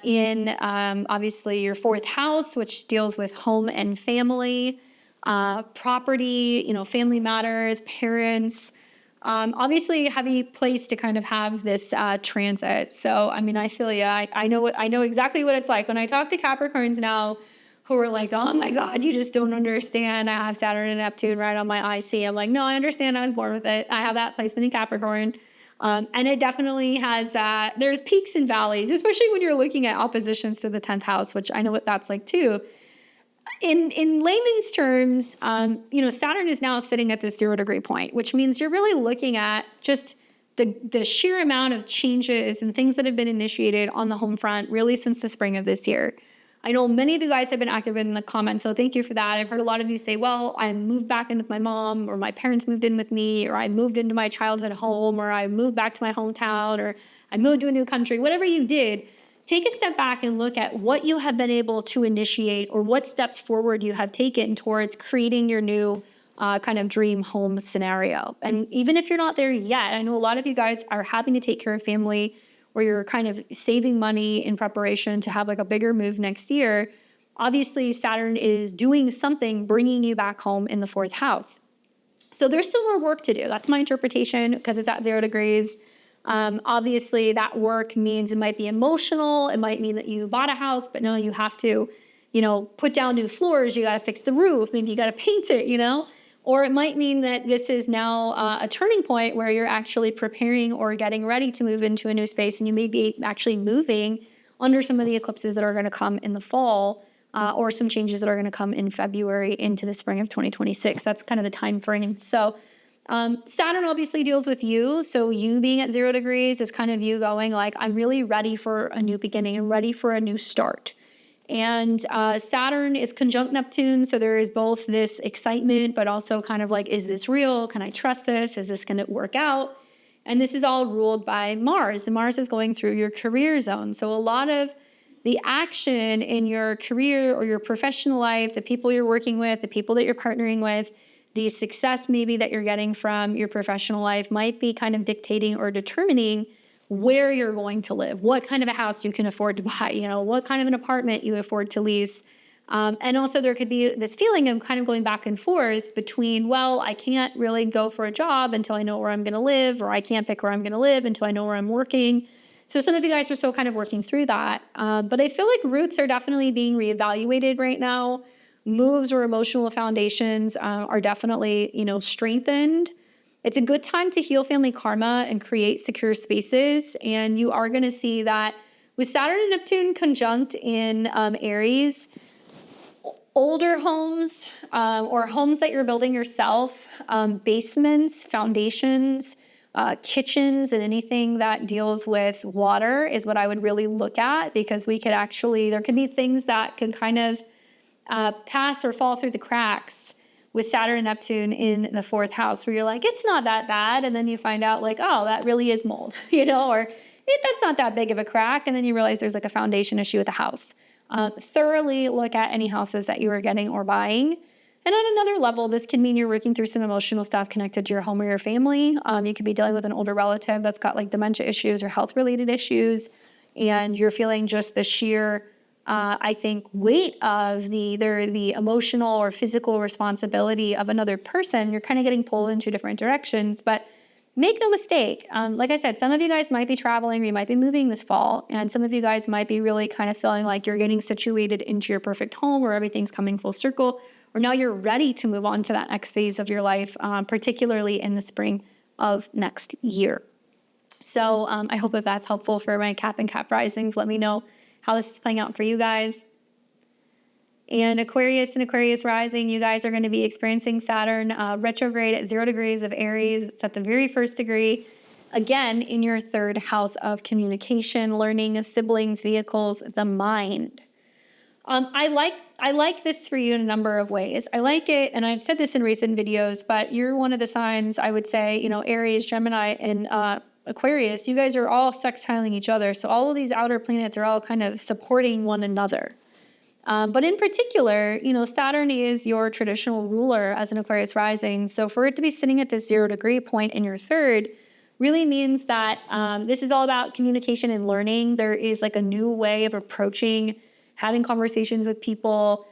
in obviously your 4th house, which deals with home and family, property, family matters, parents. Obviously a heavy place to kind of have this transit. So, I feel you. I know exactly what it's like when I talk to Capricorns now, who are like, oh my God, you just don't understand. I have Saturn and Neptune right on my IC. I'm like, no, I understand. I was born with it. I have that placement in Capricorn. And it definitely has there's peaks and valleys, especially when you're looking at oppositions to the 10th house, which I know what that's like too. In layman's terms, Saturn is now sitting at this 0 degree point, which means you're really looking at just the sheer amount of changes and things that have been initiated on the home front really since the spring of this year. I know many of you guys have been active in the comments, so thank you for that. I've heard a lot of you say, well, I moved back in with my mom, or my parents moved in with me, or I moved into my childhood home, or I moved back to my hometown, or I moved to a new country. Whatever you did, take a step back and look at what you have been able to initiate, or what steps forward you have taken towards creating your new kind of dream home scenario. And even if you're not there yet, I know a lot of you guys are having to take care of family, or you're kind of saving money in preparation to have like a bigger move next year. Obviously, Saturn is doing something, bringing you back home in the 4th house. So there's still more work to do. That's my interpretation, because it's at 0 degrees. Obviously, that work means it might be emotional. It might mean that you bought a house, but no, you have to, put down new floors. You got to fix the roof. Maybe you got to paint it, Or it might mean that this is now a turning point where you're actually preparing or getting ready to move into a new space, and you may be actually moving under some of the eclipses that are going to come in the fall, or some changes that are going to come in February into the spring of 2026. That's kind of the time frame. So Saturn obviously deals with you. So you being at 0 degrees is kind of you going like, I'm really ready for a new beginning and ready for a new start. And Saturn is conjunct Neptune, so there is both this excitement, but also kind of like, is this real? Can I trust this? Is this going to work out? And this is all ruled by Mars, and Mars is going through your career zone. So a lot of the action in your career or your professional life, the people you're working with, the people that you're partnering with, the success maybe that you're getting from your professional life might be kind of dictating or determining where you're going to live, what kind of a house you can afford to buy, what kind of an apartment you afford to lease. And also there could be this feeling of kind of going back and forth between, well, I can't really go for a job until I know where I'm going to live, or I can't pick where I'm going to live until I know where I'm working. So some of you guys are still kind of working through that. But I feel like roots are definitely being reevaluated right now. Moves or emotional foundations are definitely, strengthened. It's a good time to heal family karma and create secure spaces. And you are going to see that with Saturn and Neptune conjunct in Aries, older homes or homes that you're building yourself, basements, foundations, kitchens, and anything that deals with water is what I would really look at, because there could be things that can kind of pass or fall through the cracks with Saturn and Neptune in the 4th house, where you're like, it's not that bad. And then you find out like, oh, that really is mold, or that's not that big of a crack. And then you realize there's like a foundation issue with the house. Thoroughly look at any houses that you are getting or buying. And on another level, this can mean you're working through some emotional stuff connected to your home or your family. You could be dealing with an older relative that's got like dementia issues or health related issues. And you're feeling just the sheer I think weight of either the emotional or physical responsibility of another person. You're kind of getting pulled in two different directions, but make no mistake. Like I said, some of you guys might be traveling, or you might be moving this fall, and some of you guys might be really kind of feeling like you're getting situated into your perfect home where everything's coming full circle, or now you're ready to move on to that next phase of your life, particularly in the spring of next year. So I hope that that's helpful for my Cap and Cap risings. Let me know how this is playing out for you guys. And Aquarius rising, you guys are going to be experiencing Saturn retrograde at 0 degrees of Aries. It's at the very first degree, again, in your third house of communication, learning, siblings, vehicles, the mind. I like this for you in a number of ways. I like it, and I've said this in recent videos, but you're one of the signs, I would say, Aries, Gemini, and Aquarius, you guys are all sextiling each other. So all of these outer planets are all kind of supporting one another. But in particular, Saturn is your traditional ruler as an Aquarius rising. So for it to be sitting at this 0 degree point in your third really means that this is all about communication and learning. There is like a new way of approaching having conversations with people.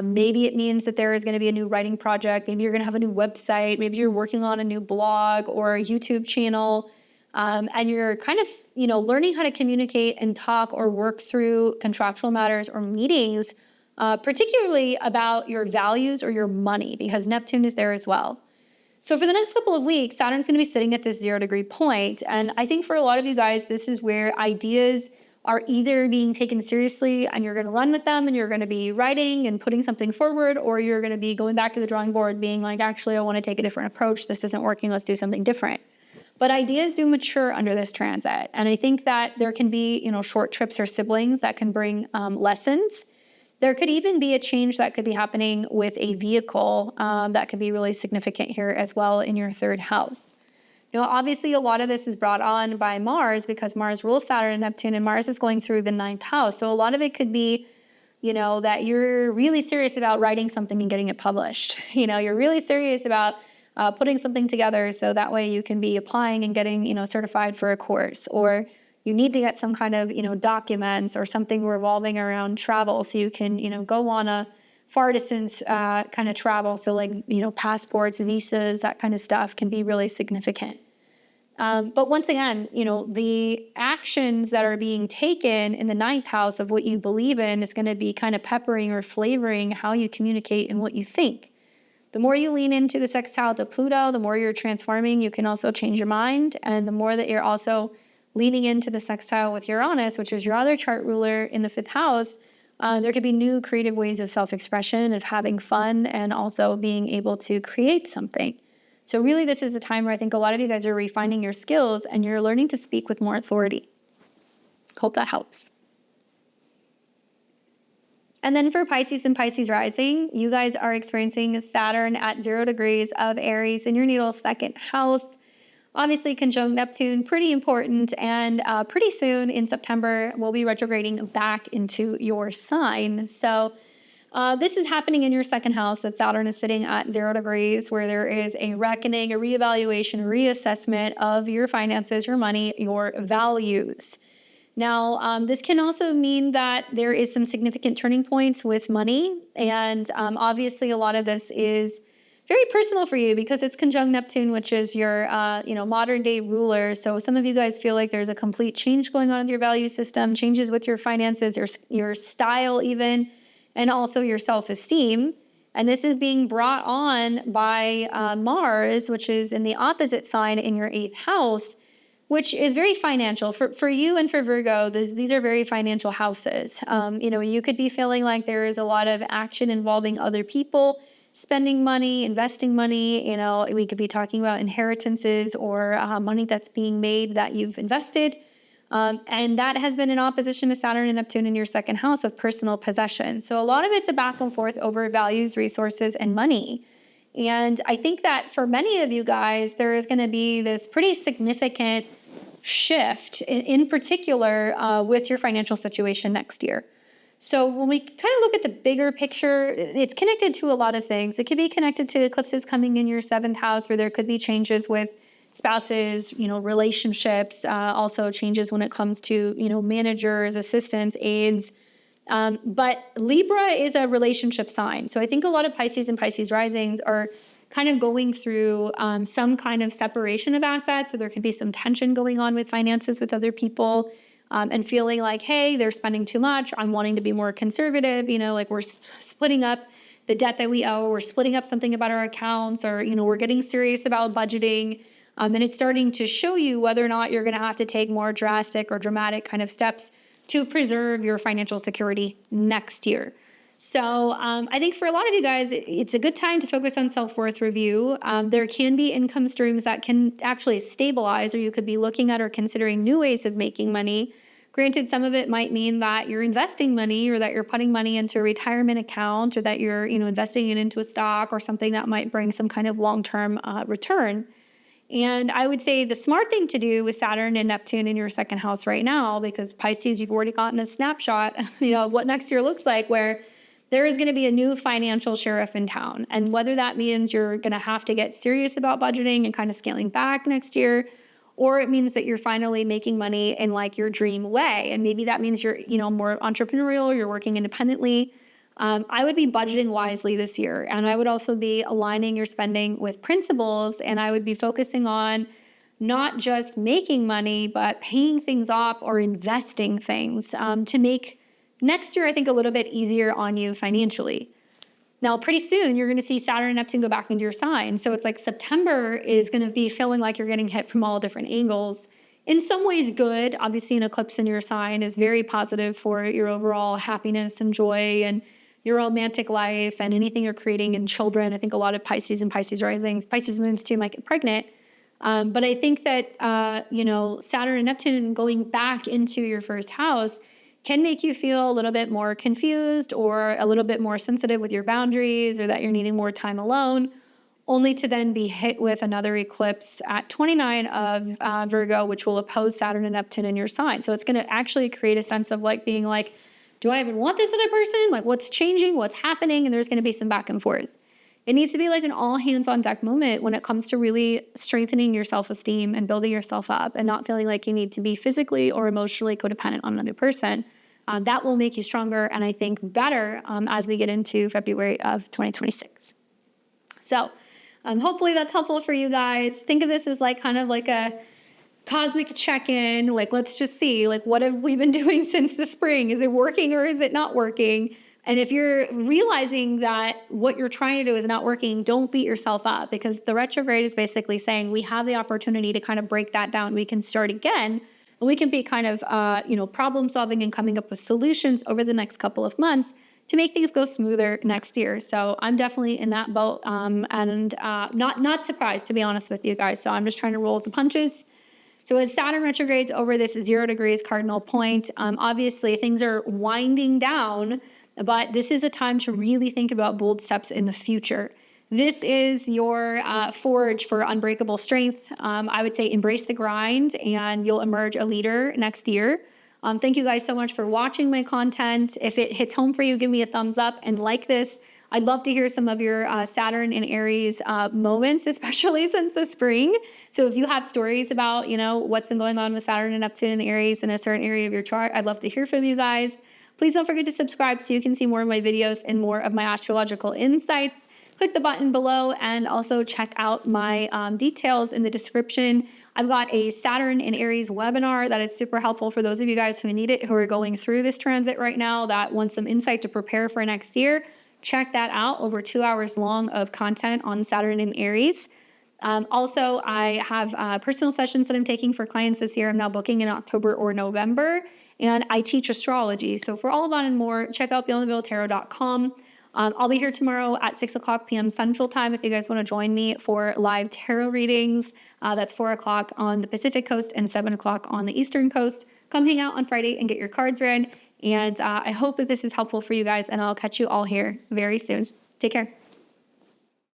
Maybe it means that there is going to be a new writing project. Maybe you're going to have a new website. Maybe you're working on a new blog or a YouTube channel. And you're kind of, learning how to communicate and talk or work through contractual matters or meetings, particularly about your values or your money, because Neptune is there as well. So for the next couple of weeks, Saturn's going to be sitting at this 0 degree point. And I think for a lot of you guys, this is where ideas are either being taken seriously and you're going to run with them and you're going to be writing and putting something forward, or you're going to be going back to the drawing board being like, actually, I want to take a different approach. This isn't working. Let's do something different. But ideas do mature under this transit. And I think that there can be, short trips or siblings that can bring lessons. There could even be a change that could be happening with a vehicle that could be really significant here as well in your third house. Obviously, a lot of this is brought on by Mars because Mars rules Saturn and Neptune, and Mars is going through the 9th house. So a lot of it could be, that you're really serious about writing something and getting it published. You're really serious about putting something together so that way you can be applying and getting, certified for a course, or you need to get some kind of, documents or something revolving around travel so you can, go on a far distance kind of travel. So like, passports, visas, that kind of stuff can be really significant. But once again, the actions that are being taken in the 9th house of what you believe in is going to be kind of peppering or flavoring how you communicate and what you think. The more you lean into the sextile to Pluto, the more you're transforming, you can also change your mind. And the more that you're also leaning into the sextile with Uranus, which is your other chart ruler in the 5th house, there could be new creative ways of self-expression, of having fun, and also being able to create something. So really, this is a time where I think a lot of you guys are refining your skills and you're learning to speak with more authority. Hope that helps. And then for Pisces and Pisces rising, you guys are experiencing Saturn at 0 degrees of Aries in your natal 2nd house. Obviously, conjunct Neptune, pretty important. And pretty soon in September, we'll be retrograding back into your sign. So this is happening in your 2nd house, that Saturn is sitting at 0 degrees, where there is a reckoning, a reevaluation, a reassessment of your finances, your money, your values. Now, this can also mean that there is some significant turning points with money. And obviously, a lot of this is very personal for you because it's conjunct Neptune, which is your, modern day ruler. So some of you guys feel like there's a complete change going on with your value system, changes with your finances, your style even, and also your self-esteem. And this is being brought on by Mars, which is in the opposite sign in your 8th house, which is very financial. For you and for Virgo, these are very financial houses. You could be feeling like there is a lot of action involving other people, spending money, investing money. We could be talking about inheritances or money that's being made that you've invested. And that has been in opposition to Saturn and Neptune in your 2nd house of personal possession. So a lot of it's a back and forth over values, resources, and money. And I think that for many of you guys, there is going to be this pretty significant shift, in particular with your financial situation next year. So when we kind of look at the bigger picture, it's connected to a lot of things. It could be connected to eclipses coming in your 7th house, where there could be changes with spouses, relationships, also changes when it comes to, managers, assistants, aides. But Libra is a relationship sign. So I think a lot of Pisces and Pisces risings are kind of going through some kind of separation of assets. So there could be some tension going on with finances with other people, and feeling like, hey, they're spending too much. I'm wanting to be more conservative. Like we're splitting up the debt that we owe. We're splitting up something about our accounts, or, we're getting serious about budgeting. And it's starting to show you whether or not you're going to have to take more drastic or dramatic kind of steps to preserve your financial security next year. So I think for a lot of you guys, it's a good time to focus on self-worth review. There can be income streams that can actually stabilize, or you could be looking at or considering new ways of making money. Granted, some of it might mean that you're investing money or that you're putting money into a retirement account or that you're, investing it into a stock or something that might bring some kind of long-term return. And I would say the smart thing to do with Saturn and Neptune in your second house right now, because Pisces, you've already gotten a snapshot, what next year looks like, where there is going to be a new financial sheriff in town. And whether that means you're going to have to get serious about budgeting and kind of scaling back next year, or it means that you're finally making money in like your dream way. And maybe that means you're, more entrepreneurial, you're working independently. I would be budgeting wisely this year. And I would also be aligning your spending with principles. And I would be focusing on not just making money, but paying things off or investing things to make next year, I think, a little bit easier on you financially. Now, pretty soon, you're going to see Saturn and Neptune go back into your sign. So it's like September is going to be feeling like you're getting hit from all different angles. In some ways, good. Obviously, an eclipse in your sign is very positive for your overall happiness and joy and your romantic life and anything you're creating in children. I think a lot of Pisces and Pisces risings, Pisces moons too, might get pregnant. But I think that, Saturn and Neptune going back into your first house can make you feel a little bit more confused or a little bit more sensitive with your boundaries or that you're needing more time alone, only to then be hit with another eclipse at 29 of Virgo, which will oppose Saturn and Neptune in your sign. So it's going to actually create a sense of like being like, do I even want this other person? Like what's changing? What's happening? And there's going to be some back and forth. It needs to be like an all hands on deck moment when it comes to really strengthening your self-esteem and building yourself up and not feeling like you need to be physically or emotionally codependent on another person. That will make you stronger and I think better as we get into February of 2026. So hopefully that's helpful for you guys. Think of this as like kind of like a cosmic check-in. Like, let's just see, like, what have we been doing since the spring? Is it working or is it not working? And if you're realizing that what you're trying to do is not working, don't beat yourself up because the retrograde is basically saying we have the opportunity to kind of break that down. We can start again and we can be kind of, problem solving and coming up with solutions over the next couple of months to make things go smoother next year. So I'm definitely in that boat and not surprised, to be honest with you guys. So I'm just trying to roll with the punches. So as Saturn retrogrades over this 0 degrees cardinal point, obviously things are winding down, but this is a time to really think about bold steps in the future. This is your forge for unbreakable strength. I would say embrace the grind and you'll emerge a leader next year. Thank you guys so much for watching my content. If it hits home for you, give me a thumbs up and like this. I'd love to hear some of your Saturn and Aries moments, especially since the spring. So if you have stories about, what's been going on with Saturn and Neptune and Aries in a certain area of your chart, I'd love to hear from you guys. Please don't forget to subscribe so you can see more of my videos and more of my astrological insights. Click the button below and also check out my details in the description. I've got a Saturn and Aries webinar that is super helpful for those of you guys who need it, who are going through this transit right now, that want some insight to prepare for next year. Check that out, over 2 hours long of content on Saturn and Aries. Also, I have personal sessions that I'm taking for clients this year. I'm now booking in October or November, and I teach astrology. So for all of that and more, check out beyondtheveiltarot.com. I'll be here tomorrow at 6 o'clock p.m. Central Time if you guys want to join me for live tarot readings. That's 4 o'clock on the Pacific Coast and 7 o'clock on the Eastern Coast. Come hang out on Friday and get your cards read. And I hope that this is helpful for you guys, and I'll catch you all here very soon. Take care.